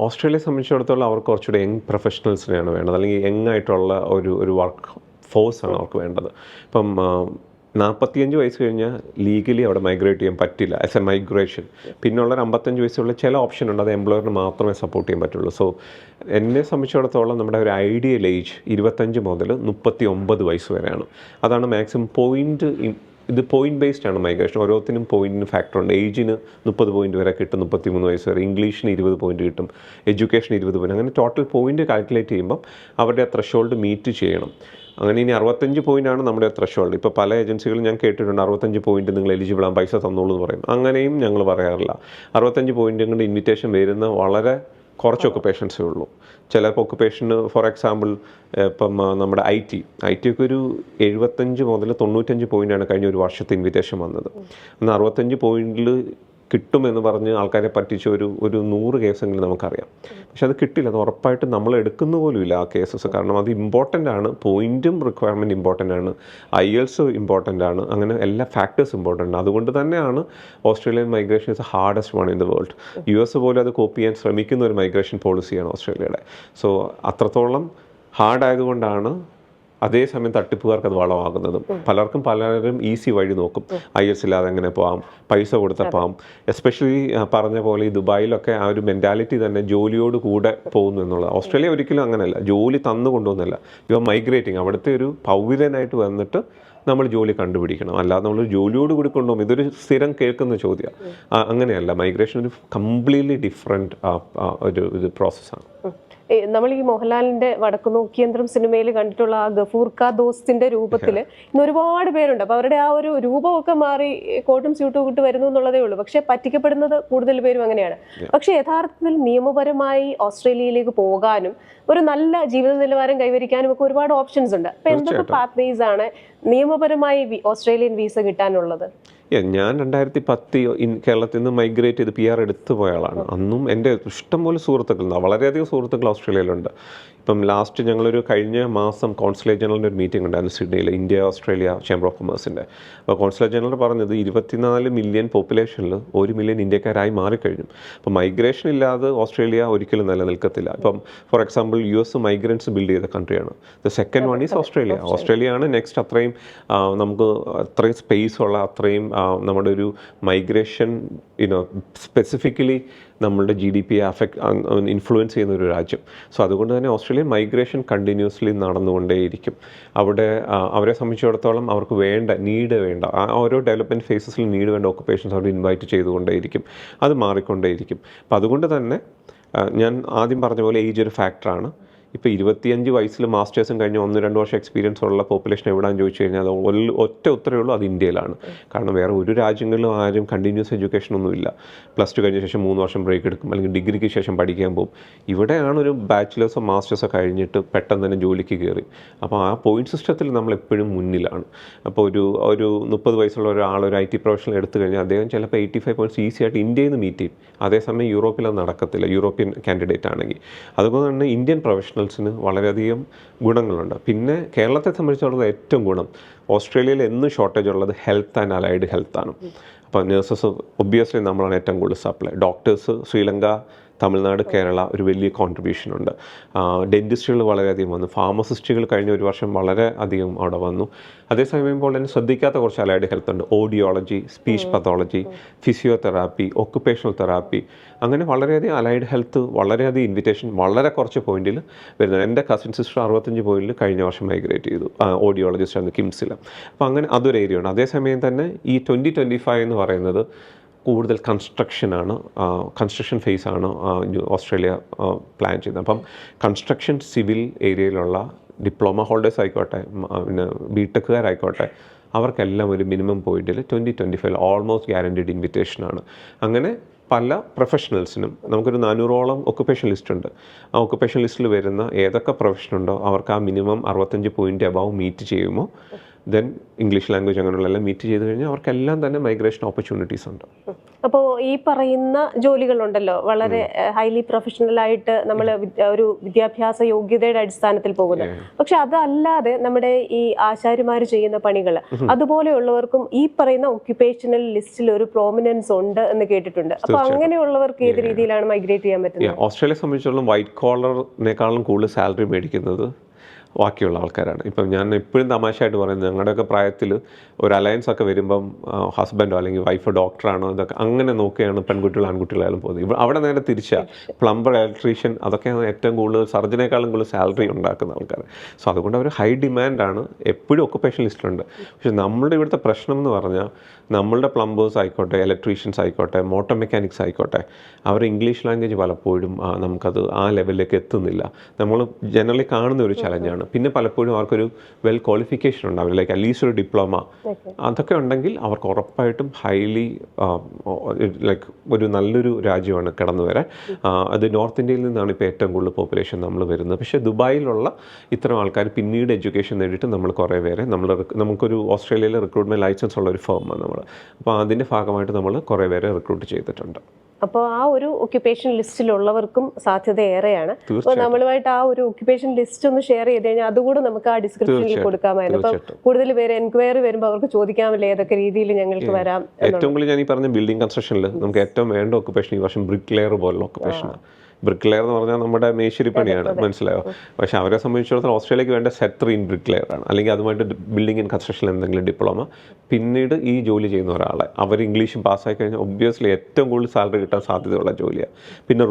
ഓസ്ട്രേലിയയെ സംബന്ധിച്ചിടത്തോളം അവർക്ക് കുറച്ചുകൂടെ യങ് പ്രൊഫഷണൽസിനെയാണ് വേണ്ടത്, അല്ലെങ്കിൽ യങ് ആയിട്ടുള്ള ഒരു വർക്ക് ഫോഴ്സാണ് അവർക്ക് വേണ്ടത്. ഇപ്പം 45 വയസ്സ് കഴിഞ്ഞാൽ ലീഗലി അവിടെ മൈഗ്രേറ്റ് ചെയ്യാൻ പറ്റില്ല ആസ് എ മൈഗ്രേഷൻ. പിന്നുള്ളൊരു 55 വയസ്സുള്ള ചില ഓപ്ഷൻ ഉണ്ട്, അത് എംപ്ലോയറിന് മാത്രമേ സപ്പോർട്ട് ചെയ്യാൻ പറ്റുള്ളൂ. സോ എന്നെ സംബന്ധിച്ചിടത്തോളം നമ്മുടെ ഒരു ഐഡിയൽ ഏജ് 25 മുതൽ 39 വയസ്സ് വരെയാണ്. അതാണ് മാക്സിമം പോയിൻ്റ് ഇത് പോയിന്റ് ബേസ്ഡ് ആണ് മൈഗ്രേഷൻ. ഓരോത്തിനും പോയിന്റിന് ഫാക്ടർ ഉണ്ട്. ഏജിന് 30 പോയിന്റ് വരെ കിട്ടും, 33 വയസ്സ് വരെ. ഇംഗ്ലീഷിന് 20 പോയിന്റ് കിട്ടും, എഡ്യൂക്കേഷൻ 20 പോയിന്റ്. അങ്ങനെ ടോട്ടൽ പോയിന്റ് കാൽക്കുലേറ്റ് ചെയ്യുമ്പം അവരുടെ ത്രഷോൾഡ് മീറ്റ് ചെയ്യണം. അങ്ങനെ ഇനി 65 പോയിൻ്റാണ് നമ്മുടെ ത്രഷോൾഡ്. ഇപ്പോൾ പല ഏജൻസികളും ഞാൻ കേട്ടിട്ടുണ്ട് 65 പോയിന്റ് നിങ്ങൾ എലിജിബിൾ ആണ്, പൈസ തന്നോളൂ എന്ന് പറയും. അങ്ങനെയും ഞങ്ങൾ പറയാറില്ല. 65 പോയിന്റ് കൊണ്ട് ഇൻവിറ്റേഷൻ വരുന്ന വളരെ കുറച്ച് ഒക്കുപ്പേഷൻസേ ഉള്ളൂ. ചില ഒക്കുപ്പേഷന് ഫോർ എക്സാമ്പിൾ ഇപ്പം നമ്മുടെ ഐ ടി ഒക്കെ ഒരു 75 മുതൽ 95 പോയിൻ്റാണ് കഴിഞ്ഞ ഒരു വർഷത്തെ ഇൻവിറ്റേഷൻ വന്നത്. എന്നാൽ 65 പോയിന്റിൽ കിട്ടുമെന്ന് പറഞ്ഞ് ആൾക്കാരെ പറ്റിച്ച ഒരു 100 കേസെങ്കിലും നമുക്കറിയാം. പക്ഷെ അത് കിട്ടില്ല. അത് ഉറപ്പായിട്ട് നമ്മൾ എടുക്കുന്ന പോലും ഇല്ല ആ കേസസ്. കാരണം അത് ഇമ്പോർട്ടൻ്റ് ആണ്. പോയിൻറ്റും റിക്വയർമെൻറ്റ് ഇമ്പോർട്ടൻ്റ് ആണ്, IELTS ഇമ്പോർട്ടൻ്റ് ആണ്, അങ്ങനെ എല്ലാ ഫാക്ടേഴ്സ് ഇമ്പോർട്ടൻ്റ് ആണ്. അതുകൊണ്ട് തന്നെയാണ് Australian migration is hardest one in the world. US പോലും അത് കോപ്പി ചെയ്യാൻ ശ്രമിക്കുന്ന ഒരു മൈഗ്രേഷൻ പോളിസിയാണ് ഓസ്ട്രേലിയയുടെ. സോ അത്രത്തോളം ഹാർഡായതുകൊണ്ടാണ് അതേസമയം തട്ടിപ്പുകാർക്ക് അത് വളമാകുന്നതും. പലരും ഈസി വഴി നോക്കും. IELTS ഇല്ലാതെ എങ്ങനെ പോകാം, പൈസ കൊടുത്തപ്പോം. എസ്പെഷ്യലി പറഞ്ഞ പോലെ ഈ ദുബായിലൊക്കെ ആ ഒരു മെൻറ്റാലിറ്റി തന്നെ ജോലിയോട് കൂടെ പോകുന്നു എന്നുള്ളത്. ഓസ്ട്രേലിയ ഒരിക്കലും അങ്ങനെയല്ല, ജോലി തന്നു കൊണ്ടുവന്നല്ല. You are migrating. അവിടുത്തെ ഒരു പൗരനായിട്ട് വന്നിട്ട് നമ്മൾ ജോലി കണ്ടുപിടിക്കണം. അല്ലാതെ നമ്മൾ ജോലിയോട് കൂടി കൊണ്ടുപോകും. ഇതൊരു സ്ഥിരം കേൾക്കുന്ന ചോദ്യമാണ്. അങ്ങനെയല്ല. മൈഗ്രേഷൻ ഒരു കംപ്ലീറ്റ്ലി ഡിഫറെൻറ്റ് ഒരു പ്രോസസ്സാണ്. നമ്മൾ ഈ മോഹൻലാലിന്റെ വടക്കു നോക്കിയന്ത്രം സിനിമയിൽ കണ്ടിട്ടുള്ള ആ ഗഫൂർ കാ ദോസ്തിന്റെ രൂപത്തിൽ ഇന്ന് ഒരുപാട് പേരുണ്ട്. അപ്പൊ അവരുടെ ആ ഒരു രൂപമൊക്കെ മാറി കോട്ടും സ്യൂട്ടും ഇട്ട് വരുന്നു എന്നുള്ളതേ ഉള്ളൂ. പക്ഷെ പറ്റിക്കപ്പെടുന്നത് കൂടുതൽ പേരും അങ്ങനെയാണ്. പക്ഷെ യഥാർത്ഥത്തിൽ നിയമപരമായി ഓസ്ട്രേലിയയിലേക്ക് പോകാനും ഒരു നല്ല ജീവിത നിലവാരം കൈവരിക്കാനും ഒക്കെ ഒരുപാട് ഓപ്ഷൻസ് ഉണ്ട്. അപ്പൊ എന്തൊക്കെ പാത്വേസ് ആണ് നിയമപരമായി ഓസ്ട്രേലിയൻ വീസ കിട്ടാനുള്ളത്? ഞാൻ 2010 കേരളത്തിൽ നിന്ന് മൈഗ്രേറ്റ് ചെയ്ത് PR എടുത്തു പോയ ആളാണ്. അന്നും എൻ്റെ ഇഷ്ടംപോലെ സുഹൃത്തുക്കളുണ്ട്, വളരെയധികം സുഹൃത്തുക്കൾ ഓസ്ട്രേലിയയിലുണ്ട്. ഇപ്പം ലാസ്റ്റ് ഞങ്ങളൊരു കഴിഞ്ഞ മാസം കോൺസുലേറ്റ് ജനറലിൻ്റെ ഒരു മീറ്റിംഗ് ഉണ്ടായിരുന്നു സിഡ്നിയിൽ, ഇന്ത്യ ഓസ്ട്രേലിയ ചേംബർ ഓഫ് കൊമേഴ്സിൻ്റെ. അപ്പോൾ കോൺസുലേറ്റ് ജനറൽ പറഞ്ഞത് 24 മില്യൺ പോപ്പുലേഷനിൽ 1 മില്യൺ ഇന്ത്യക്കാരായി മാറിക്കഴിഞ്ഞു. അപ്പോൾ മൈഗ്രേഷൻ ഇല്ലാതെ ഓസ്ട്രേലിയ ഒരിക്കലും നിലനിൽക്കത്തില്ല. ഇപ്പം for example US migrants build ചെയ്ത കൺട്രിയാണ്. The second one is Australia. ഓസ്ട്രേലിയയാണ് നെക്സ്റ്റ്. അത്രയും നമുക്ക് അത്രയും സ്പേസ് ഉള്ള, അത്രയും നമ്മുടെ ഒരു മൈഗ്രേഷൻ സ്പെസിഫിക്കലി നമ്മളുടെ GDP ഇൻഫ്ലുവൻസ് ചെയ്യുന്ന ഒരു രാജ്യം. സോ അതുകൊണ്ട് തന്നെ ഓസ്ട്രേലിയൻ മൈഗ്രേഷൻ കണ്ടിന്യൂസ്ലി നടന്നുകൊണ്ടേയിരിക്കും. അവരെ സംബന്ധിച്ചിടത്തോളം അവർക്ക് നീഡ് വേണ്ട ആ ഓരോ ഡെവലപ്മെൻറ്റ് ഫേസസിൽ നീഡ് വേണ്ട ഓക്കുപ്പേഷൻസ് അവർ ഇൻവൈറ്റ് ചെയ്തുകൊണ്ടേയിരിക്കും. അത് മാറിക്കൊണ്ടേയിരിക്കും. അപ്പോൾ അതുകൊണ്ട് തന്നെ ഞാൻ ആദ്യം പറഞ്ഞ പോലെ ഏജ് ഒരു ഫാക്ടറാണ്. ഇപ്പോൾ 25 വയസ്സിൽ മാസ്റ്റേഴ്സും കഴിഞ്ഞ് 1-2 വർഷം എക്സ്പീരിയൻസ് ഉള്ള പോപ്പുലേഷൻ എവിടെയാണെന്ന് ചോദിച്ചു കഴിഞ്ഞാൽ അത് ഒറ്റ ഉത്തരവേ ഉള്ളൂ, അത് ഇന്ത്യയിലാണ്. കാരണം വേറെ ഒരു രാജ്യങ്ങളിലും ആരും കണ്ടിന്യൂസ് എഡ്യൂക്കേഷൻ ഒന്നുമില്ല. +2 കഴിഞ്ഞ ശേഷം 3 വർഷം ബ്രേക്ക് എടുക്കും, അല്ലെങ്കിൽ ഡിഗ്രിക്ക് ശേഷം പഠിക്കാൻ പോകും. ഇവിടെയാണ് ഒരു ബാച്ചിലേഴ്സോ മാസ്റ്റേഴ്സോ കഴിഞ്ഞിട്ട് പെട്ടെന്ന് തന്നെ ജോലിക്ക് കയറി. അപ്പോൾ ആ പോയിന്റ് സിസ്റ്റത്തിൽ നമ്മൾ എപ്പോഴും മുന്നിലാണ്. അപ്പോൾ ഒരു 30 വയസ്സുള്ള ഒരാൾ ഒരു IT പ്രൊഫഷണൽ എടുത്തു കഴിഞ്ഞാൽ അദ്ദേഹം ചിലപ്പോൾ 85 പോയിന്റ്സ് ഈസി ആയിട്ട് ഇന്ത്യയിൽ നിന്ന് മീറ്റ് ചെയ്യും. അതേസമയം യൂറോപ്പിൽ അത് നടക്കത്തില്ല, യൂറോപ്യൻ കാൻഡിഡേറ്റ് ആണെങ്കിൽ. അതുകൊണ്ട് തന്നെ ഇന്ത്യൻ പ്രൊഫഷണൽസിന് വളരെയധികം ഗുണങ്ങളുണ്ട്. പിന്നെ കേരളത്തെ സംബന്ധിച്ചിടത്തോളം ഏറ്റവും ഗുണം, ഓസ്ട്രേലിയയിൽ എന്നും ഷോർട്ടേജ് ഉള്ളത് ഹെൽത്ത് ആൻഡ് അലൈഡ് ഹെൽത്താണ്. അപ്പോൾ നഴ്സസ് ഒബ്വിയസ്ലി നമ്മളാണ് ഏറ്റവും കൂടുതൽ സപ്ലൈ. ഡോക്ടേഴ്സ് ശ്രീലങ്ക, തമിഴ്നാട്, കേരള ഒരു വലിയ കോൺട്രിബ്യൂഷൻ ഉണ്ട്. ഡെൻറ്റിസ്റ്റുകൾ വളരെയധികം വന്നു. ഫാർമസിസ്റ്റുകൾ കഴിഞ്ഞ ഒരു വർഷം വളരെ അധികം അവിടെ വന്നു. അതേസമയം പോലെ തന്നെ ശ്രദ്ധിക്കാത്ത കുറച്ച് അലൈഡ് ഹെൽത്ത് ഉണ്ട്. Audiology, speech pathology, physiotherapy, occupational therapy, അങ്ങനെ വളരെയധികം അലൈഡ് ഹെൽത്ത് വളരെയധികം ഇൻവിറ്റേഷൻ വളരെ കുറച്ച് പോയിന്റിൽ വരുന്നത്. എൻ്റെ കസിൻ സിസ്റ്റർ 65 പോയിന്റിൽ കഴിഞ്ഞ വർഷം മൈഗ്രേറ്റ് ചെയ്തു, ഓഡിയോളജിസ്റ്റ് ആണ് കിംസിൽ. അപ്പോൾ അങ്ങനെ അതൊരു ഏരിയ ഉണ്ട്. അതേസമയം തന്നെ ഈ 2025 എന്ന് പറയുന്നത് കൂടുതൽ കൺസ്ട്രക്ഷൻ ഫേസാണ് ഓസ്ട്രേലിയ പ്ലാൻ ചെയ്യുന്നത്. അപ്പം കൺസ്ട്രക്ഷൻ സിവിൽ ഏരിയയിലുള്ള ഡിപ്ലോമ ഹോൾഡേഴ്സ് ആയിക്കോട്ടെ, പിന്നെ ബിടെക്കുകാരായിക്കോട്ടെ, അവർക്കെല്ലാം ഒരു മിനിമം പോയിന്റിൽ 2025 ഓൾമോസ്റ്റ് ഗ്യാരൻറ്റീഡ് ഇൻവിറ്റേഷനാണ്. അങ്ങനെ പല പ്രൊഫഷണൽസിനും നമുക്കൊരു 400ഓളം ഒക്കുപേഷൻ ലിസ്റ്റ് ഉണ്ട്. ആ ഒക്കുപേഷൻ ലിസ്റ്റിൽ വരുന്ന ഏതൊക്കെ പ്രൊഫഷനുണ്ടോ അവർക്ക് ആ മിനിമം 65 പോയിൻ്റ് അബവ് മീറ്റ് ചെയ്യുമ്പോൾ ദെൻ ഇംഗ്ലീഷ് ലാംഗ്വേജ് അങ്ങനെയുള്ളതെല്ലാം മീറ്റ് ചെയ്ത് കഴിഞ്ഞാൽ അവർക്കെല്ലാം തന്നെ മൈഗ്രേഷൻ ഓപ്പർച്യൂണിറ്റീസ് ഉണ്ട്. അപ്പോൾ ഈ പറയുന്ന ജോലികളുണ്ടല്ലോ വളരെ ഹൈലി പ്രൊഫഷണലായിട്ട് നമ്മൾ ഒരു വിദ്യാഭ്യാസ യോഗ്യതയുടെ അടിസ്ഥാനത്തിൽ പോകുന്നത്. പക്ഷെ അതല്ലാതെ നമ്മുടെ ഈ ആശാരിമാർ ചെയ്യുന്ന പണികൾ അതുപോലെയുള്ളവർക്കും ഈ പറയുന്ന ഒക്യുപേഷണൽ ലിസ്റ്റിൽ ഒരു പ്രോമിനൻസ് ഉണ്ട് എന്ന് കേട്ടിട്ടുണ്ട്. അപ്പോൾ അങ്ങനെയുള്ളവർക്ക് ഏത് രീതിയിലാണ് മൈഗ്രേറ്റ് ചെയ്യാൻ പറ്റുന്നത്? ഓസ്ട്രേലിയയെ സംബന്ധിച്ചിടത്തോളം വൈറ്റ് കോളറിനേക്കാളും കൂടുതൽ സാലറി മേടിക്കുന്നത് ബാക്കിയുള്ള ആൾക്കാരാണ്. ഇപ്പം ഞാൻ എപ്പോഴും തമാശയായിട്ട് പറയുന്നത്, ഞങ്ങളുടെയൊക്കെ പ്രായത്തിൽ ഒരു അലയൻസ് ഒക്കെ വരുമ്പം ഹസ്ബൻഡോ അല്ലെങ്കിൽ വൈഫോ ഡോക്ടറാണോ ഇതൊക്കെ അങ്ങനെ നോക്കിയാണ് പെൺകുട്ടികൾ ആൺകുട്ടികളായാലും പോകുന്നത്. അവിടെ നേരെ തിരിച്ചാണ്, പ്ലംബർ, ഇലക്ട്രീഷ്യൻ, അതൊക്കെയാണ് ഏറ്റവും കൂടുതൽ സർജനേക്കാളും കൂടുതൽ സാലറി ഉണ്ടാക്കുന്ന ആൾക്കാർ. സോ അതുകൊണ്ട് അവർ ഹൈ ഡിമാൻഡാണ്, എപ്പോഴും ഒക്കുപേഷൻ ലിസ്റ്റിലുണ്ട്. പക്ഷെ നമ്മളുടെ ഇവിടുത്തെ പ്രശ്നം എന്ന് പറഞ്ഞാൽ നമ്മളുടെ പ്ലംബേഴ്സ് ആയിക്കോട്ടെ, ഇലക്ട്രീഷ്യൻസ് ആയിക്കോട്ടെ, മോട്ടോർ മെക്കാനിക്സ് ആയിക്കോട്ടെ, അവർ ഇംഗ്ലീഷ് ലാംഗ്വേജ് പലപ്പോഴും നമുക്കത് ആ ലെവലിലേക്ക് എത്തുന്നില്ല. നമ്മൾ ജനറലി കാണുന്ന ഒരു ചലഞ്ചാണ്. പിന്നെ പലപ്പോഴും അവർക്കൊരു വെൽ ക്വാളിഫിക്കേഷൻ ഉണ്ടാവില്ല, ലൈക്ക് അറ്റ്ലീസ്റ്റ് ഒരു ഡിപ്ലോമ അതൊക്കെ ഉണ്ടെങ്കിൽ അവർക്ക് ഉറപ്പായിട്ടും ഹൈലി ലൈക്ക് ഒരു നല്ലൊരു രാജ്യമാണ് കടന്നു വരാൻ. അത് നോർത്ത് ഇന്ത്യയിൽ നിന്നാണ് ഇപ്പോൾ ഏറ്റവും കൂടുതൽ പോപ്പുലേഷൻ നമ്മൾ വരുന്നത്. പക്ഷേ ദുബായിലുള്ള ഇത്തരം ആൾക്കാർ പിന്നീട് എഡ്യൂക്കേഷൻ നേടിയിട്ട് നമ്മൾ കുറേ പേരെ നമുക്കൊരു ഓസ്ട്രേലിയയിലെ റിക്രൂട്ട്മെൻറ്റ് ലൈസൻസ് ഉള്ള ഒരു ഫേമാണ് നമ്മൾ. അപ്പോൾ അതിൻ്റെ ഭാഗമായിട്ട് നമ്മൾ കുറേ പേരെ റിക്രൂട്ട് ചെയ്തിട്ടുണ്ട്. അപ്പോൾ ആ ഒരു ഒക്യുപ്പേഷൻ ലിസ്റ്റിലുള്ളവർക്കും സാധ്യത ഏറെയാണ്. അപ്പോൾ നമ്മളുമായിട്ട് ആ ഒരു ഒക്യുപ്പേഷൻ ലിസ്റ്റ് ഒന്ന് ഷെയർ ചെയ്ത് കഴിഞ്ഞാൽ അതുകൂടെ നമുക്ക് ആ ഡിസ്ക്രിപ്ഷനിൽ കൊടുക്കാമായിരുന്നു. അപ്പോൾ കൂടുതൽ പേര് എൻക്വയറി വരുമ്പോൾ അവർക്ക് ചോദിക്കാമല്ലോ ഏതൊക്കെ രീതിയിൽ ഞങ്ങൾക്ക് വരാം. ഏറ്റവും കൂടുതൽ ഞാൻ ഈ പറഞ്ഞ ബിൽഡിംഗ് കൺസ്ട്രക്ഷനിൽ നമുക്ക് ഏറ്റവും വേണ്ട ഒക്യുപ്പേഷൻ ഈ വർഷം ബ്രിക്ക് ലെയർ പോലുള്ള ഒക്യുപ്പേഷനാണ്. ബ്രിക്ക് ലെയർ എന്ന് പറഞ്ഞാൽ നമ്മുടെ മേശിരി പണിയാണ്, മനസ്സിലായോ? പക്ഷേ അവരെ സംബന്ധിച്ചിടത്തോളം ഓസ്ട്രേലിയക്ക് വേണ്ട സെറ്റ് 3 ഇൻ ബ്രിക്ക് ലെയർ ആണ്, അല്ലെങ്കിൽ അതുമായിട്ട് ബിൽഡിംഗ് ആൻഡ് കൺസ്ട്രക്ഷൻ എന്തെങ്കിലും ഡിപ്ലോമ. പിന്നീട് ഈ ജോലി ചെയ്യുന്ന ഒരാളെ അവർ ഇംഗ്ലീഷും പാസ്സായി കഴിഞ്ഞാൽ ഒബ്വിയസ്ലി ഏറ്റവും കൂടുതൽ സാലറി കിട്ടാൻ സാധ്യതയുള്ള ജോലിയാണ്. പിന്നെ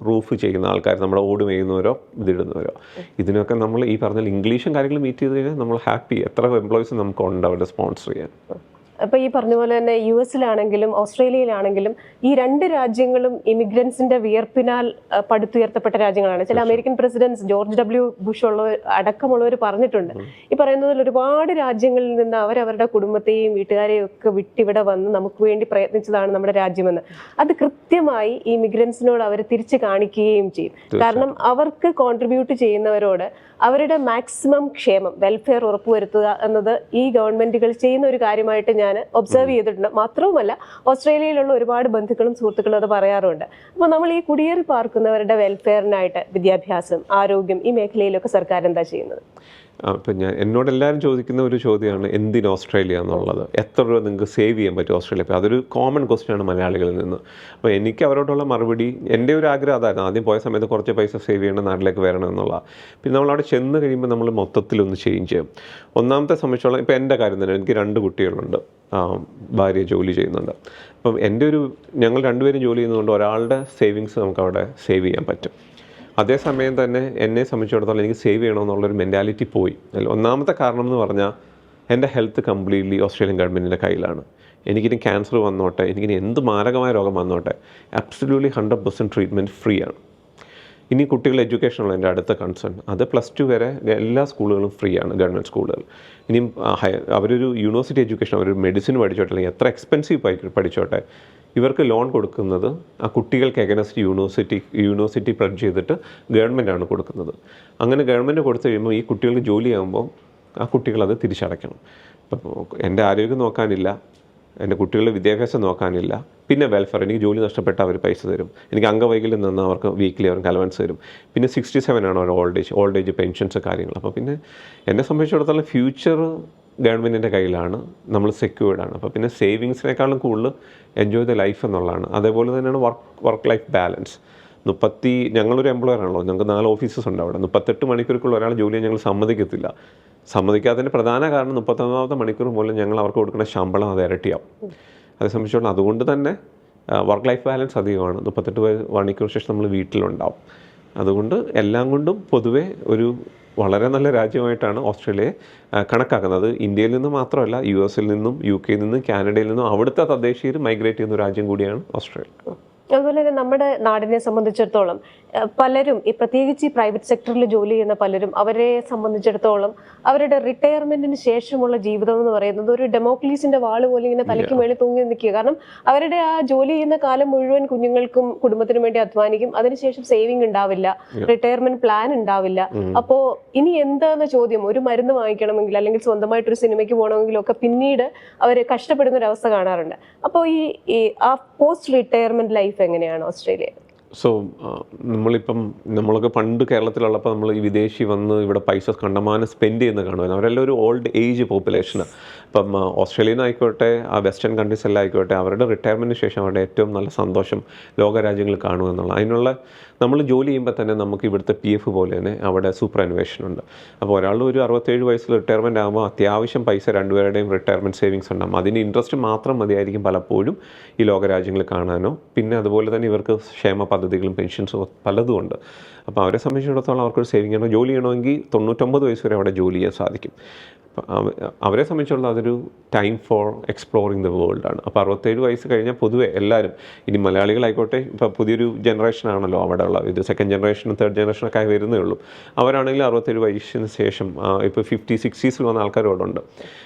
റൂഫ് ചെയ്യുന്ന ആൾക്കാർ, നമ്മുടെ ഓട് മേയുന്നവരോ ഇതിടുന്നവരോ, ഇതിനൊക്കെ നമ്മൾ ഈ പറഞ്ഞ ഇംഗ്ലീഷും കാര്യങ്ങളും മീറ്റ് ചെയ്ത് കഴിഞ്ഞാൽ നമ്മൾ ഹാപ്പി. എത്ര എംപ്ലോയീസ് നമുക്കുണ്ട് അവരുടെ സ്പോൺസർ ചെയ്യാൻ. അപ്പോൾ ഈ പറഞ്ഞ പോലെ തന്നെ US-ലാണെങ്കിലും ഓസ്ട്രേലിയയിലാണെങ്കിലും ഈ രണ്ട് രാജ്യങ്ങളും ഇമിഗ്രൻസിന്റെ വിയർപ്പിനാൽ പടുത്തുയർത്തപ്പെട്ട രാജ്യങ്ങളാണ്. ചില American presidents George W. Bush അടക്കമുള്ളവർ പറഞ്ഞിട്ടുണ്ട്, ഈ പറയുന്നതിൽ ഒരുപാട് രാജ്യങ്ങളിൽ നിന്ന് അവരവരുടെ കുടുംബത്തെയും വീട്ടുകാരെയും ഒക്കെ വിട്ടിവിടെ വന്ന് നമുക്ക് വേണ്ടി പ്രയത്നിച്ചതാണ് നമ്മുടെ രാജ്യമെന്ന്. അത് കൃത്യമായി ഈ ഇമിഗ്രൻസിനോട് അവർ തിരിച്ചു കാണിക്കുകയും ചെയ്യും. കാരണം അവർക്ക് കോൺട്രിബ്യൂട്ട് ചെയ്യുന്നവരോട് അവരുടെ മാക്സിമം ക്ഷേമം, വെൽഫെയർ ഉറപ്പുവരുത്തുക എന്നത് ഈ ഗവൺമെന്റുകൾ ചെയ്യുന്ന ഒരു കാര്യമായിട്ട് ഞാൻ ഒബ്സർവ് ചെയ്തിട്ടുണ്ട്. മാത്രവുമല്ല ഓസ്ട്രേലിയയിലുള്ള ഒരുപാട് ബന്ധുക്കളും സുഹൃത്തുക്കളും അത് പറയാറുണ്ട്. അപ്പോൾ നമ്മൾ ഈ കുടിയേറി പാർക്കുന്നവരുടെ വെൽഫെയറിനായിട്ട് വിദ്യാഭ്യാസം, ആരോഗ്യം, ഈ മേഖലയിലൊക്കെ സർക്കാർ എന്താ ചെയ്യുന്നത്? അപ്പം എന്നോട് എല്ലാവരും ചോദിക്കുന്ന ഒരു ചോദ്യമാണ് എന്തിന് ഓസ്ട്രേലിയ എന്നുള്ളത്. എത്ര രൂപ നിങ്ങൾക്ക് സേവ് ചെയ്യാൻ പറ്റും ഓസ്ട്രേലിയ? അപ്പോൾ അതൊരു കോമൺ ക്വസ്റ്റ്യനാണ് മലയാളികളിൽ നിന്ന്. അപ്പോൾ എനിക്ക് അവരോടുള്ള മറുപടി, എൻ്റെ ഒരു ആഗ്രഹം അതായിരുന്നു. ആദ്യം പോയ സമയത്ത് കുറച്ച് പൈസ സേവ് ചെയ്യണം, നാട്ടിലേക്ക് വരണം എന്നുള്ള. പിന്നെ നമ്മളവിടെ ചെന്ന് കഴിയുമ്പോൾ നമ്മൾ മൊത്തത്തിലൊന്ന് ചേഞ്ച് ചെയ്യും. ഒന്നാമത്തെ സംബന്ധിച്ചോളം ഇപ്പോൾ എൻ്റെ കാര്യം തന്നെ, എനിക്ക് 2 കുട്ടികളുണ്ട്, ഭാര്യ ജോലി ചെയ്യുന്നുണ്ട്. അപ്പം ഞങ്ങൾ 2 പേരും ജോലി ചെയ്യുന്നതുകൊണ്ട് ഒരാളുടെ സേവിങ്സ് നമുക്കവിടെ സേവ് ചെയ്യാൻ പറ്റും. അതേസമയം തന്നെ എന്നെ സംബന്ധിച്ചിടത്തോളം എനിക്ക് സേവ് ചെയ്യണമെന്നുള്ളൊരു മെൻറ്റാലിറ്റി പോയി. ഒന്നാമത്തെ കാരണം എന്ന് പറഞ്ഞാൽ എൻ്റെ ഹെൽത്ത് കംപ്ലീറ്റ്ലി ഓസ്ട്രേലിയൻ ഗവൺമെൻറ്റിൻ്റെ കയ്യിലാണ്. എനിക്കിനി ക്യാൻസർ വന്നോട്ടെ, എനിക്കിനി എന്ത് മാരകമായ രോഗം വന്നോട്ടെ, അബ്സല്യൂട്ട്ലി 100% ട്രീറ്റ്മെൻറ്റ് ഫ്രീ ആണ്. ഇനി കുട്ടികളുടെ എഡ്യൂക്കേഷനുള്ള എൻ്റെ അടുത്ത കൺസേൺ, അത് +2 വരെ എല്ലാ സ്കൂളുകളും ഫ്രീ ആണ്, ഗവൺമെൻറ് സ്കൂളുകൾ. ഇനിയും അവരൊരു യൂണിവേഴ്സിറ്റി എഡ്യൂക്കേഷൻ, അവരൊരു മെഡിസിൻ പഠിച്ചോട്ടെ, അല്ലെങ്കിൽ എത്ര എക്സ്പെൻസീവ് പഠിച്ചോട്ടെ, ഇവർക്ക് ലോൺ കൊടുക്കുന്നത് ആ കുട്ടികൾക്ക് എഗനസ്റ്റ് യൂണിവേഴ്സിറ്റി പ്ലഡ്ജ് ചെയ്തിട്ട് ഗവൺമെൻറ്റാണ് കൊടുക്കുന്നത്. അങ്ങനെ ഗവൺമെൻറ് കൊടുത്തു കഴിയുമ്പോൾ ഈ കുട്ടികൾക്ക് ജോലിയാകുമ്പോൾ ആ കുട്ടികളത് തിരിച്ചടയ്ക്കണം. അപ്പോൾ എൻ്റെ ആരോഗ്യം നോക്കാനില്ല, എൻ്റെ കുട്ടികളുടെ വിദ്യാഭ്യാസം നോക്കാനില്ല, പിന്നെ വെൽഫെയർ, എനിക്ക് ജോലി നഷ്ടപ്പെട്ടാൽ അവർ പൈസ തരും, എനിക്ക് അംഗവൈകല്യം നിന്ന് അവർക്ക് വീക്ക്ലി അവർക്ക് അലവൻസ് തരും, പിന്നെ 67 ആണ് അവർ ഓൾഡ് ഏജ് പെൻഷൻസ് കാര്യങ്ങൾ. അപ്പോൾ പിന്നെ എന്നെ സംബന്ധിച്ചിടത്തോളം ഫ്യൂച്ചർ ഗവൺമെൻറ്റിൻ്റെ കയ്യിലാണ്, നമ്മൾ സെക്യൂർഡ് ആണ്. അപ്പോൾ പിന്നെ സേവിങ്സിനേക്കാളും കൂടുതൽ എൻജോയ് ദ ലൈഫ് എന്നുള്ളതാണ്. അതേപോലെ തന്നെയാണ് വർക്ക് ലൈഫ് ബാലൻസ്. ഞങ്ങളൊരു എംപ്ലോയർ ആണല്ലോ, ഞങ്ങൾക്ക് 4 ഓഫീസസ് ഉണ്ട് അവിടെ. 38 മണിക്കൂറുള്ള ഒരാൾ ജോലി ചെയ്യാൻ ഞങ്ങൾ സമ്മതിക്കത്തില്ല. സമ്മതിക്കാത്തതിൻ്റെ പ്രധാന കാരണം 39ാമത്തെ മണിക്കൂർ മൂലം ഞങ്ങൾ അവർക്ക് കൊടുക്കുന്ന ശമ്പളം അത് ഇരട്ടിയാവും. അതേ സംബന്ധിച്ചോളം അതുകൊണ്ട് തന്നെ വർക്ക് ലൈഫ് ബാലൻസ് അധികമാണ്. 38 മണിക്കൂർ ശേഷം നമ്മൾ വീട്ടിലുണ്ടാവും. അതുകൊണ്ട് എല്ലാം കൊണ്ടും പൊതുവെ ഒരു വളരെ നല്ല രാജ്യമായിട്ടാണ് ഓസ്ട്രേലിയയെ കണക്കാക്കുന്നത്. ഇന്ത്യയിൽ നിന്ന് മാത്രമല്ല, US-ൽ നിന്നും UK നിന്നും കാനഡയിൽ നിന്നും അവിടുത്തെ തദ്ദേശീയർ മൈഗ്രേറ്റ് ചെയ്യുന്ന രാജ്യം കൂടിയാണ് ഓസ്ട്രേലിയ. അതുപോലെ തന്നെ നമ്മുടെ നാടിനെ സംബന്ധിച്ചിടത്തോളം പലരും, ഈ പ്രത്യേകിച്ച് ഈ പ്രൈവറ്റ് സെക്ടറിൽ ജോലി ചെയ്യുന്ന പലരും, അവരെ സംബന്ധിച്ചിടത്തോളം അവരുടെ റിട്ടയർമെന്റിന് ശേഷമുള്ള ജീവിതം എന്ന് പറയുന്നത് ഒരു ഡെമോക്ലീസിന്റെ വാള് പോലെ ഇങ്ങനെ തലയ്ക്ക് മേളിൽ തൂങ്ങി നിൽക്കുക. കാരണം അവരുടെ ആ ജോലി ചെയ്യുന്ന കാലം മുഴുവൻ കുഞ്ഞുങ്ങൾക്കും കുടുംബത്തിനും വേണ്ടി അധ്വാനിക്കും, അതിനുശേഷം സേവിങ് ഉണ്ടാവില്ല, റിട്ടയർമെന്റ് പ്ലാൻ ഉണ്ടാവില്ല. അപ്പോൾ ഇനി എന്താന്ന ചോദ്യം, ഒരു മരുന്ന് വാങ്ങിക്കണമെങ്കിൽ അല്ലെങ്കിൽ സ്വന്തമായിട്ടൊരു സിനിമയ്ക്ക് പോകണമെങ്കിലും ഒക്കെ പിന്നീട് അവർ കഷ്ടപ്പെടുന്ന ഒരു അവസ്ഥ കാണാറുണ്ട്. അപ്പോൾ ഈ ആ പോസ്റ്റ് റിട്ടയർമെന്റ് ലൈഫ് എങ്ങനെയാണ് ഓസ്ട്രേലിയ? സോ നമ്മളിപ്പം നമ്മളൊക്കെ പണ്ട് കേരളത്തിലുള്ളപ്പോൾ നമ്മൾ ഈ വിദേശി വന്ന് ഇവിടെ പൈസ കണ്ടമാനം സ്പെൻഡ് ചെയ്യുന്ന കാണുമായിരുന്നു. അവരെല്ലാം ഒരു ഓൾഡ് ഏജ് പോപ്പുലേഷനാണ്. ഇപ്പം ഓസ്ട്രേലിയൻ ആയിക്കോട്ടെ, ആ വെസ്റ്റേൺ കൺട്രീസ് എല്ലാം ആയിക്കോട്ടെ, അവരുടെ റിട്ടയർമെൻറ്റിന് ശേഷം അവരുടെ ഏറ്റവും നല്ല സന്തോഷം ലോകരാജ്യങ്ങളിൽ കാണുക എന്നുള്ളത്. അതിനുള്ള നമ്മൾ ജോലി ചെയ്യുമ്പോൾ തന്നെ നമുക്ക് ഇവിടുത്തെ PF പോലെ തന്നെ അവിടെ സൂപ്പർ അനുവേഷൻ ഉണ്ട്. അപ്പോൾ ഒരാൾ ഒരു 67 വയസ്സിൽ റിട്ടയർമെൻറ്റ് ആകുമ്പോൾ അത്യാവശ്യം പൈസ രണ്ടുപേരുടെയും റിട്ടയർമെൻറ്റ് സേവിങ്സ് ഉണ്ടാകും. അതിന് ഇൻട്രസ്റ്റ് മാത്രം മതിയായിരിക്കും പലപ്പോഴും ഈ ലോകരാജ്യങ്ങളിൽ കാണാനോ. പിന്നെ അതുപോലെ തന്നെ ഇവർക്ക് ക്ഷേമ പദ്ധതികളും പെൻഷൻസും പലതും ഉണ്ട്. അപ്പോൾ അവരെ സംബന്ധിച്ചിടത്തോളം അവർക്കൊരു സേവിങ് ചെയ്യണം. ജോലി ചെയ്യണമെങ്കിൽ 99 വയസ്സ് വരെ അവിടെ ജോലി ചെയ്യാൻ സാധിക്കും. അവരെ സംബന്ധിച്ചുള്ള അതൊരു ടൈം ഫോർ എക്സ്പ്ലോറിങ് ദ വേൾഡാണ്. അപ്പോൾ 67 വയസ്സ് കഴിഞ്ഞാൽ പൊതുവെ എല്ലാവരും, ഇനി മലയാളികളായിക്കോട്ടെ, ഇപ്പോൾ പുതിയൊരു ജനറേഷനാണല്ലോ അവിടെ ഉള്ള, ഇത് സെക്കൻഡ് ജനറേഷനും തേർഡ് ജനറേഷനൊക്കെ ആയി വരുന്നേ ഉള്ളൂ. അവരാണെങ്കിൽ 67 വയസ്സിന് ശേഷം ഇപ്പോൾ 50, 60s വന്ന ആൾക്കാരോടുണ്ട്.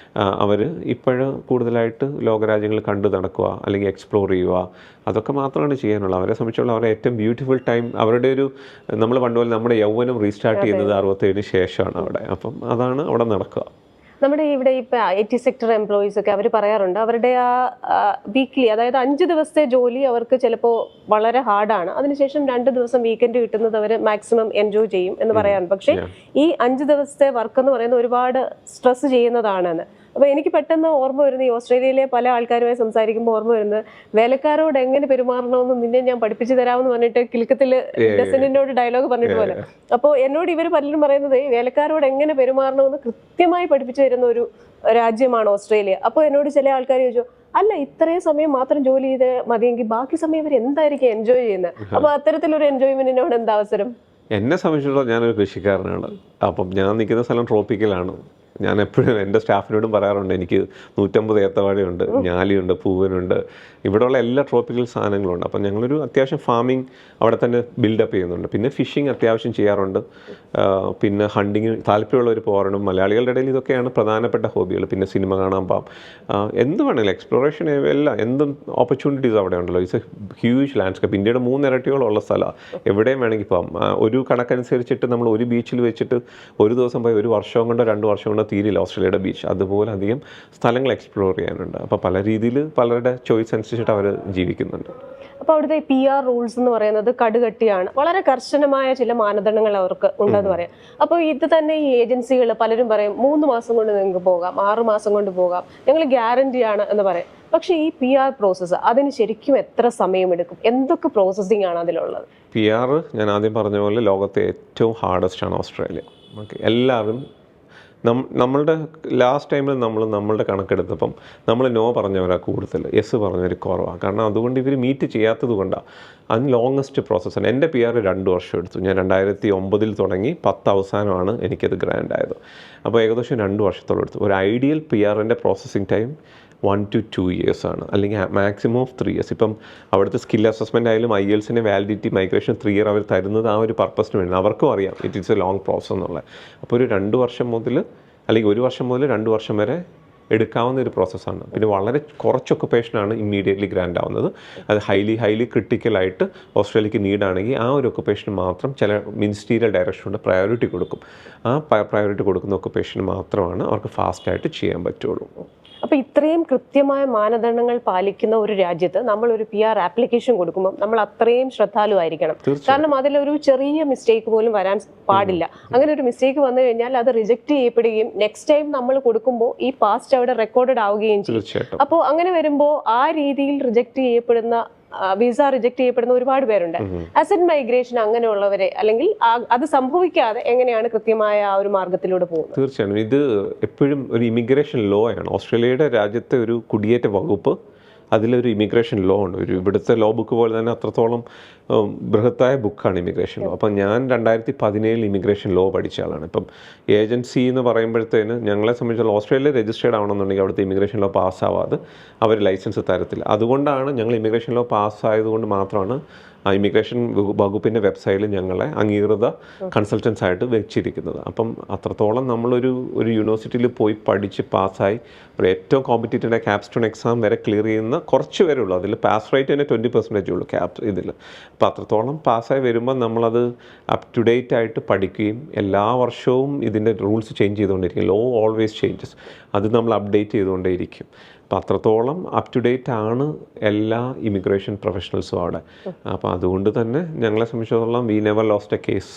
അവർ ഇപ്പോഴും കൂടുതലായിട്ട് ലോകരാജ്യങ്ങൾ കണ്ടു നടക്കുക അല്ലെങ്കിൽ എക്സ്പ്ലോർ ചെയ്യുക, അതൊക്കെ മാത്രമാണ് ചെയ്യാനുള്ളത്. അവരെ സംബന്ധിച്ചുള്ള അവരുടെ ഏറ്റവും ബ്യൂട്ടിഫുൾ ടൈം, അവരുടെ ഒരു, നമ്മൾ പണ്ടുപോലെ നമ്മുടെ യൗവനം റീസ്റ്റാർട്ട് ചെയ്യുന്നത് 67 ശേഷമാണ് അവിടെ. അപ്പം അതാണ് അവിടെ നടക്കുക. നമ്മുടെ ഇവിടെ ഇപ്പൊ IT സെക്ടർ എംപ്ലോയീസ് ഒക്കെ അവർ പറയാറുണ്ട്, അവരുടെ ആ വീക്ക്ലി, അതായത് 5 ദിവസത്തെ ജോലി അവർക്ക് ചിലപ്പോൾ വളരെ ഹാർഡാണ്, അതിനുശേഷം 2 ദിവസം വീക്കെൻഡ് കിട്ടുന്നത് അവർ മാക്സിമം എൻജോയ് ചെയ്യും എന്ന് പറയാറുണ്ട്. പക്ഷേ ഈ 5 ദിവസത്തെ വർക്ക് എന്ന് പറയുന്നത് ഒരുപാട് സ്ട്രെസ് ചെയ്യുന്നതാണെന്ന്. അപ്പോൾ എനിക്ക് പെട്ടെന്ന് ഓർമ്മ വരുന്നത്, ഈ ഓസ്ട്രേലിയയിലെ പല ആൾക്കാരുമായി സംസാരിക്കുമ്പോൾ ഓർമ്മ വരുന്നത്, വേലക്കാരോട് എങ്ങനെ പെരുമാറണമെന്ന് നിന്നെ ഞാൻ പഠിപ്പിച്ചു തരാമെന്ന് പറഞ്ഞിട്ട് കിലുക്കത്തിൽ ഡെസനിനോട് ഡയലോഗ് പറഞ്ഞിട്ട് പോലെ. അപ്പോൾ എന്നോട് ഇവർ പലരും പറയുന്നത്, വേലക്കാരോട് എങ്ങനെ പെരുമാറണമെന്ന് കൃത്യമായി പഠിപ്പിച്ചു തരുന്ന ഒരു രാജ്യമാണ് ഓസ്ട്രേലിയ. അപ്പോൾ എന്നോട് ചില ആൾക്കാർ ചോദിച്ചു, അല്ല ഇത്രയും സമയം മാത്രം ജോലി ചെയ്ത് മതിയെങ്കിൽ ബാക്കി സമയം ഇവർ എന്തായിരിക്കും എൻജോയ് ചെയ്യുന്നത്? അപ്പോൾ അത്തരത്തിലൊരു എൻജോയ്മെന്റിനോട് എന്താ അവസരം? എന്നെ സംബന്ധിച്ചിടത്തോളം ഞാനൊരു കൃഷിക്കാരനാണ്. അപ്പം ഞാൻ നിൽക്കുന്ന സ്ഥലം ട്രോപ്പിക്കലാണ്. ഞാൻ എപ്പോഴും എൻ്റെ സ്റ്റാഫിനോടും പറയാറുണ്ട്, എനിക്ക് 150 ഏത്തവാഴയുണ്ട്, ഞാലിയുണ്ട്, പൂവനുണ്ട്, ഇവിടെയുള്ള എല്ലാ ട്രോപ്പിക്കൽ സാധനങ്ങളും ഉണ്ട്. അപ്പം ഞങ്ങളൊരു അത്യാവശ്യം ഫാമിംഗ് അവിടെ തന്നെ ബിൽഡപ്പ് ചെയ്യുന്നുണ്ട്. പിന്നെ ഫിഷിങ് അത്യാവശ്യം ചെയ്യാറുണ്ട്. പിന്നെ ഹണ്ടിങ് താല്പര്യമുള്ളവർ പോകാറുണ്ട്. മലയാളികളുടെ ഇടയിൽ ഇതൊക്കെയാണ് പ്രധാനപ്പെട്ട ഹോബികൾ. പിന്നെ സിനിമ കാണാൻ പോകാം, എന്ത് വേണമെങ്കിലും എക്സ്പ്ലോറേഷൻ, എല്ലാം എന്തും ഓപ്പർച്യൂണിറ്റീസ് അവിടെ ഉണ്ടല്ലോ. It's A huge landscape. ഇന്ത്യയുടെ 3 ഇരട്ടിയോളമുള്ള സ്ഥലമാണ്. എവിടെയും വേണമെങ്കിൽ പോകാം. ഒരു കണക്കനുസരിച്ചിട്ട് നമ്മൾ ഒരു ബീച്ചിൽ വെച്ചിട്ട് ഒരു ദിവസം പോയി 1 വർഷം കൊണ്ടോ 2 വർഷം കൊണ്ടോ തീരില്ല ഓസ്ട്രേലിയയുടെ ബീച്ച്. അതുപോലെ അധികം സ്ഥലങ്ങൾ എക്സ്പ്ലോർ ചെയ്യാനുണ്ട്. അപ്പോൾ പല രീതിയിൽ പലരുടെ ചോയ്സ് അനുസരിച്ചിട്ട് അവർ ജീവിക്കുന്നുണ്ട്. അപ്പോൾ അവിടുത്തെ PR റൂൾസ് എന്ന് പറയുന്നത് കടുകട്ടിയാണ്, വളരെ കർശനമായ ചില മാനദണ്ഡങ്ങൾ അവർക്ക് ഉണ്ടെന്ന് പറയാം. അപ്പോൾ ഇത് തന്നെ ഈ ഏജൻസികൾ പലരും പറയും 3 മാസം കൊണ്ട് നിങ്ങൾക്ക് പോകാം, 6 മാസം കൊണ്ട് പോകാം, ഞങ്ങൾ ഗ്യാരണ്ടിയാണ് എന്ന് പറയും. പക്ഷേ ഈ PR പ്രോസസ്സ് അതിന് ശരിക്കും എത്ര സമയമെടുക്കും? എന്തൊക്കെ പ്രോസസ്സിംഗ് ആണ് അതിലുള്ളത്? PR ഞാൻ ആദ്യം പറഞ്ഞ പോലെ ലോകത്തെ ഏറ്റവും ഹാർഡസ്റ്റ് ആണ് ഓസ്ട്രേലിയ. ഓക്കെ, എല്ലാവരും നമ്മളുടെ ലാസ്റ്റ് ടൈമിൽ നമ്മളുടെ കണക്കെടുത്തപ്പം നമ്മൾ നോ പറഞ്ഞവരാണ് കൂടുതൽ, യെസ് പറഞ്ഞവർ കുറവാണ്. കാരണം അതുകൊണ്ട് ഇവർ മീറ്റ് ചെയ്യാത്തത് കൊണ്ടാണ്. അതിന് ലോങ്ങസ്റ്റ് പ്രോസസ്സാണ്. എൻ്റെ PR 2 വർഷം എടുത്തു. ഞാൻ 2009 തുടങ്ങി, 10 അവസാനമാണ് എനിക്കത് ഗ്രാൻഡ് ആയത്. അപ്പോൾ ഏകദേശം 2 വർഷത്തോളം എടുത്തു. ഒരു ideal PRൻ്റെ processing time 1 to 2 years ആണ്, അല്ലെങ്കിൽ മാക്സിമം ഓഫ് 3 years. ഇപ്പം അവിടുത്തെ സ്കിൽ അസസ്മെൻ്റ് ആയാലും IELTSൻ്റെ വാലിഡിറ്റി മൈഗ്രേഷൻ 3 year അവർ തരുന്നത് ആ ഒരു പർപ്പസിന് വേണ്ടി. അവർക്കും അറിയാം it is A long process എന്നുള്ളത്. അപ്പോൾ ഒരു 2 വർഷം മുതൽ, അല്ലെങ്കിൽ 1 വർഷം മുതൽ 2 വർഷം വരെ എടുക്കാവുന്ന ഒരു പ്രോസസ്സാണ്. പിന്നെ വളരെ കുറച്ച് ഒക്കുപ്പേഷനാണ് ഇമ്മീഡിയറ്റ്ലി ഗ്രാൻഡ് ആവുന്നത്. അത് ഹൈലി ക്രിട്ടിക്കലായിട്ട് ഓസ്ട്രേലിയക്ക് നീഡാണെങ്കിൽ ആ ഒരു ഒക്കുപ്പേഷന് മാത്രം ചില മിനിസ്റ്റീരിയൽ ഡയറക്ഷനുണ്ട് പ്രയോറിറ്റി കൊടുക്കും. ആ പ്രയോറിറ്റി കൊടുക്കുന്ന ഒക്കുപ്പേഷന് മാത്രമാണ് അവർക്ക് ഫാസ്റ്റായിട്ട് ചെയ്യാൻ പറ്റുള്ളൂ. അപ്പോൾ ഇത്രയും കൃത്യമായ മാനദണ്ഡങ്ങൾ പാലിക്കുന്ന ഒരു രാജ്യത്ത് നമ്മൾ ഒരു PR ആപ്ലിക്കേഷൻ കൊടുക്കുമ്പോൾ നമ്മൾ അത്രയും ശ്രദ്ധാലുവായിരിക്കണം. കാരണം അതിലൊരു ചെറിയ മിസ്റ്റേക്ക് പോലും വരാൻ പാടില്ല. അങ്ങനെ ഒരു മിസ്റ്റേക്ക് വന്നു കഴിഞ്ഞാൽ അത് റിജക്റ്റ് ചെയ്യപ്പെടുകയും നെക്സ്റ്റ് ടൈം നമ്മൾ കൊടുക്കുമ്പോൾ ഈ പാസ്റ്റ് അവിടെ റെക്കോർഡഡ് ആവുകയും ചെയ്യും. അപ്പോൾ അങ്ങനെ വരുമ്പോൾ ആ രീതിയിൽ റിജക്റ്റ് ചെയ്യപ്പെടുന്ന, വിസ റിജക്ട് ചെയ്യപ്പെടുന്ന ഒരുപാട് പേരുണ്ട്. അസറ്റ് മൈഗ്രേഷൻ അങ്ങനെയുള്ളവരെ, അല്ലെങ്കിൽ അത് സംഭവിക്കാതെ എങ്ങനെയാണ് കൃത്യമായ ആ ഒരു മാർഗത്തിലൂടെ പോകുന്നത്? തീർച്ചയായും ഇത് എപ്പോഴും ഒരു ഇമിഗ്രേഷൻ ലോ ആണ്. ഓസ്ട്രേലിയയുടെ രാജ്യത്തെ ഒരു കുടിയേറ്റ വകുപ്പ്, അതിലൊരു ഇമിഗ്രേഷൻ ലോ ഉണ്ട്. ഒരു ഇവിടുത്തെ ലോ ബുക്ക് പോലെ തന്നെ അത്രത്തോളം ബൃഹത്തായ ബുക്കാണ് ഇമിഗ്രേഷൻ ലോ. അപ്പം ഞാൻ 2017 ഇമിഗ്രേഷൻ ലോ പഠിച്ച ആളാണ്. ഇപ്പം ഏജൻസി എന്ന് പറയുമ്പോഴത്തേന് ഞങ്ങളെ സംബന്ധിച്ചുള്ള ഓസ്ട്രേലിയ രജിസ്റ്റേർഡ് ആവണമെന്നുണ്ടെങ്കിൽ അവിടുത്തെ ഇമിഗ്രേഷൻ ലോ പാസ്സാവാതെ അവർ ലൈസൻസ് തരത്തില്ല. അതുകൊണ്ടാണ് ഞങ്ങൾ ഇമിഗ്രേഷൻ ലോ പാസ്സായതുകൊണ്ട് മാത്രമാണ് ആ ഇമിഗ്രേഷൻ വകുപ്പിൻ്റെ വെബ്സൈറ്റിൽ ഞങ്ങളെ അംഗീകൃത കൺസൾട്ടൻസ് ആയിട്ട് വെച്ചിരിക്കുന്നത്. അപ്പം അത്രത്തോളം നമ്മളൊരു യൂണിവേഴ്സിറ്റിയിൽ പോയി പഠിച്ച് പാസ്സായി ഒരു ഏറ്റവും കോമ്പറ്റീറ്റീവ് ക്യാപ്സ്റ്റോൺ എക്സാം വരെ ക്ലിയർ ചെയ്യുന്ന കുറച്ച് പേരേ ഉള്ളൂ. അതിൽ പാസ് റേറ്റ് തന്നെ 20% ഉള്ളൂ ഇതിൽ. അപ്പോൾ അത്രത്തോളം പാസ്സായി വരുമ്പോൾ നമ്മളത് അപ് ടു ഡേറ്റ് ആയിട്ട് പഠിക്കുകയും എല്ലാ വർഷവും ഇതിൻ്റെ റൂൾസ് ചേഞ്ച് ചെയ്തുകൊണ്ടിരിക്കും. ലോ ഓൾവേസ് ചേഞ്ചസ്, അത് നമ്മൾ അപ്ഡേറ്റ് ചെയ്തുകൊണ്ടേയിരിക്കും. അപ്പോൾ അത്രത്തോളം അപ് ടു ഡേറ്റ് ആണ് എല്ലാ ഇമിഗ്രേഷൻ പ്രൊഫഷണൽസും അവിടെ. അപ്പോൾ അതുകൊണ്ട് തന്നെ ഞങ്ങളെ സംബന്ധിച്ചിടത്തോളം we never lost A case.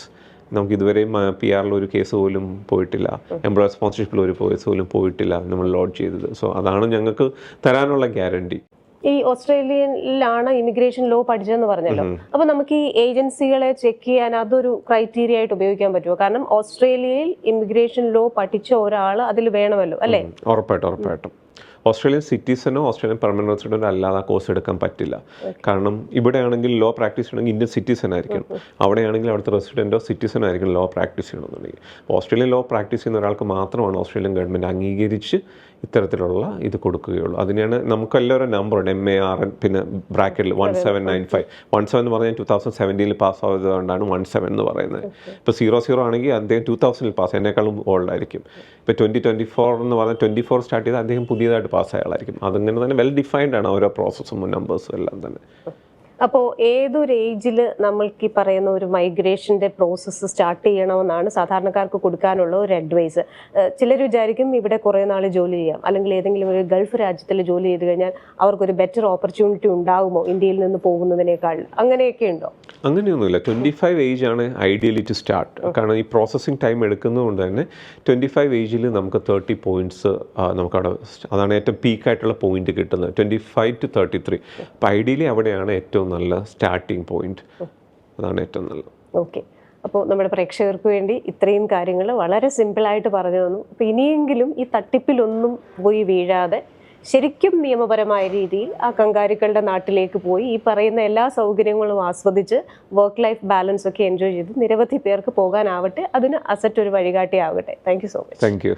നമുക്ക് ഇതുവരെയും PR ഒരു കേസ് പോലും പോയിട്ടില്ല, എംപ്ലോയർ സ്പോൺസർഷിപ്പിൽ ഒരു കേസ് പോലും പോയിട്ടില്ല നമ്മൾ ലോഡ് ചെയ്തത്. സോ അതാണ് ഞങ്ങൾക്ക് തരാനുള്ള ഗ്യാരണ്ടി. ഈ ഓസ്ട്രേലിയയിലാണ് ഇമിഗ്രേഷൻ ലോ പഠിച്ചതെന്ന് പറഞ്ഞല്ലോ, അപ്പൊ നമുക്ക് ഈ ഏജൻസികളെ ചെക്ക് ചെയ്യാൻ അതൊരു ക്രൈറ്റീരിയ ആയിട്ട് ഉപയോഗിക്കാൻ പറ്റുമോ? കാരണം ഓസ്ട്രേലിയയിൽ ഇമിഗ്രേഷൻ ലോ പഠിച്ച ഒരാൾ അതിൽ വേണമല്ലോ, അല്ലേ? ഉറപ്പായിട്ടും ഓസ്ട്രേലിയൻ സിറ്റിസനോ ഓസ്ട്രേലിയൻ പെർമനന്റ് റെസിഡൻറ്റോ അല്ലാതെ ആ കോഴ്സ് എടുക്കാൻ പറ്റില്ല. കാരണം ഇവിടെ ആണെങ്കിൽ ലോ പ്രാക്ടീസ് ചെയ്യണമെങ്കിൽ ഇന്ത്യൻ സിറ്റിസൺ ആയിരിക്കണം, അവിടെയാണെങ്കിൽ അവിടുത്തെ റെസിഡൻറ്റോ സിറ്റിസൺ ആയിരിക്കും ലോ പ്രാക്ടീസ് ചെയ്യണമെന്നുണ്ടെങ്കിൽ. ഓസ്ട്രേലിയൻ ലോ പ്രാക്ടീസ് ചെയ്യുന്ന ഒരാൾക്ക് മാത്രമാണ് ഓസ്ട്രേലിയൻ ഗവൺമെൻറ് അംഗീകരിച്ച് ഇത്തരത്തിലുള്ള ഇത് കൊടുക്കുകയുള്ളൂ. അതിനാണ് നമുക്കെല്ലാവരും നമ്പറുണ്ട്, MARN പിന്നെ ബ്രാക്കറ്റിൽ 1795. 17 എന്ന് പറഞ്ഞാൽ 2017 പാസ്സായതുകൊണ്ടാണ് 17 എന്ന് പറയുന്നത്. ഇപ്പോൾ 00 ആണെങ്കിൽ അദ്ദേഹം 2000 പാസ്, എന്നെക്കാളും ഓൾഡ് ആയിരിക്കും. ഇപ്പോൾ 2024 എന്ന് പറഞ്ഞാൽ 24 സ്റ്റാർട്ട് ചെയ്താൽ അദ്ദേഹം പുതിയതായിട്ട് പാസ്സായ ആളായിരിക്കും. അതങ്ങനെ തന്നെ വെൽ ഡിഫൈൻഡ് ആണ് ഓരോ പ്രോസസ്സും നമ്പേഴ്സും എല്ലാം തന്നെ. അപ്പോൾ ഏതൊരു ഏജിൽ നമ്മൾക്ക് ഈ പറയുന്ന ഒരു മൈഗ്രേഷൻ്റെ പ്രോസസ്സ് സ്റ്റാർട്ട് ചെയ്യണമെന്നാണ് സാധാരണക്കാർക്ക് കൊടുക്കാനുള്ള ഒരു അഡ്വൈസ്? ചിലർ വിചാരിക്കും ഇവിടെ കുറേ നാൾ ജോലി ചെയ്യാം, അല്ലെങ്കിൽ ഏതെങ്കിലും ഒരു ഗൾഫ് രാജ്യത്തിൽ ജോലി ചെയ്ത് കഴിഞ്ഞാൽ അവർക്കൊരു ബെറ്റർ ഓപ്പർച്യൂണിറ്റി ഉണ്ടാകുമോ ഇന്ത്യയിൽ നിന്ന് പോകുന്നതിനേക്കാൾ? അങ്ങനെയൊക്കെ ഉണ്ടോ? അങ്ങനെയൊന്നുമില്ല. 25 ഏജ് ആണ് ഐഡിയലി ടു സ്റ്റാർട്ട്. കാരണം ഈ പ്രോസസ്സിങ് ടൈം എടുക്കുന്നതുകൊണ്ട് തന്നെ 25 ഏജിൽ നമുക്ക് 30 പോയിൻറ്റ്സ് നമുക്കവിടെ, അതാണ് ഏറ്റവും പീക്കായിട്ടുള്ള പോയിന്റ് കിട്ടുന്നത്, 25 to 33. അപ്പോൾ ഐഡിയലി അവിടെയാണ് ഏറ്റവും നല്ല സ്റ്റാർട്ടിങ് പോയിന്റ്, അതാണ് ഏറ്റവും നല്ലത്. ഓക്കെ, അപ്പോൾ നമ്മുടെ പ്രേക്ഷകർക്ക് വേണ്ടി ഇത്രയും കാര്യങ്ങൾ വളരെ സിമ്പിളായിട്ട് പറഞ്ഞു തന്നു. അപ്പോൾ ഇനിയെങ്കിലും ഈ തട്ടിപ്പിലൊന്നും പോയി വീഴാതെ ശരിക്കും നിയമപരമായ രീതിയിൽ ആ കങ്കാരുക്കളുടെ നാട്ടിലേക്ക് പോയി ഈ പറയുന്ന എല്ലാ സൗകര്യങ്ങളും ആസ്വദിച്ച് വർക്ക് ലൈഫ് ബാലൻസ് ഒക്കെ എൻജോയ് ചെയ്ത് നിരവധി പേർക്ക് പോകാനാവട്ടെ, അതിന് അസറ്റ് ഒരു വഴികാട്ടിയാവട്ടെ. Thank you so much. Thank U.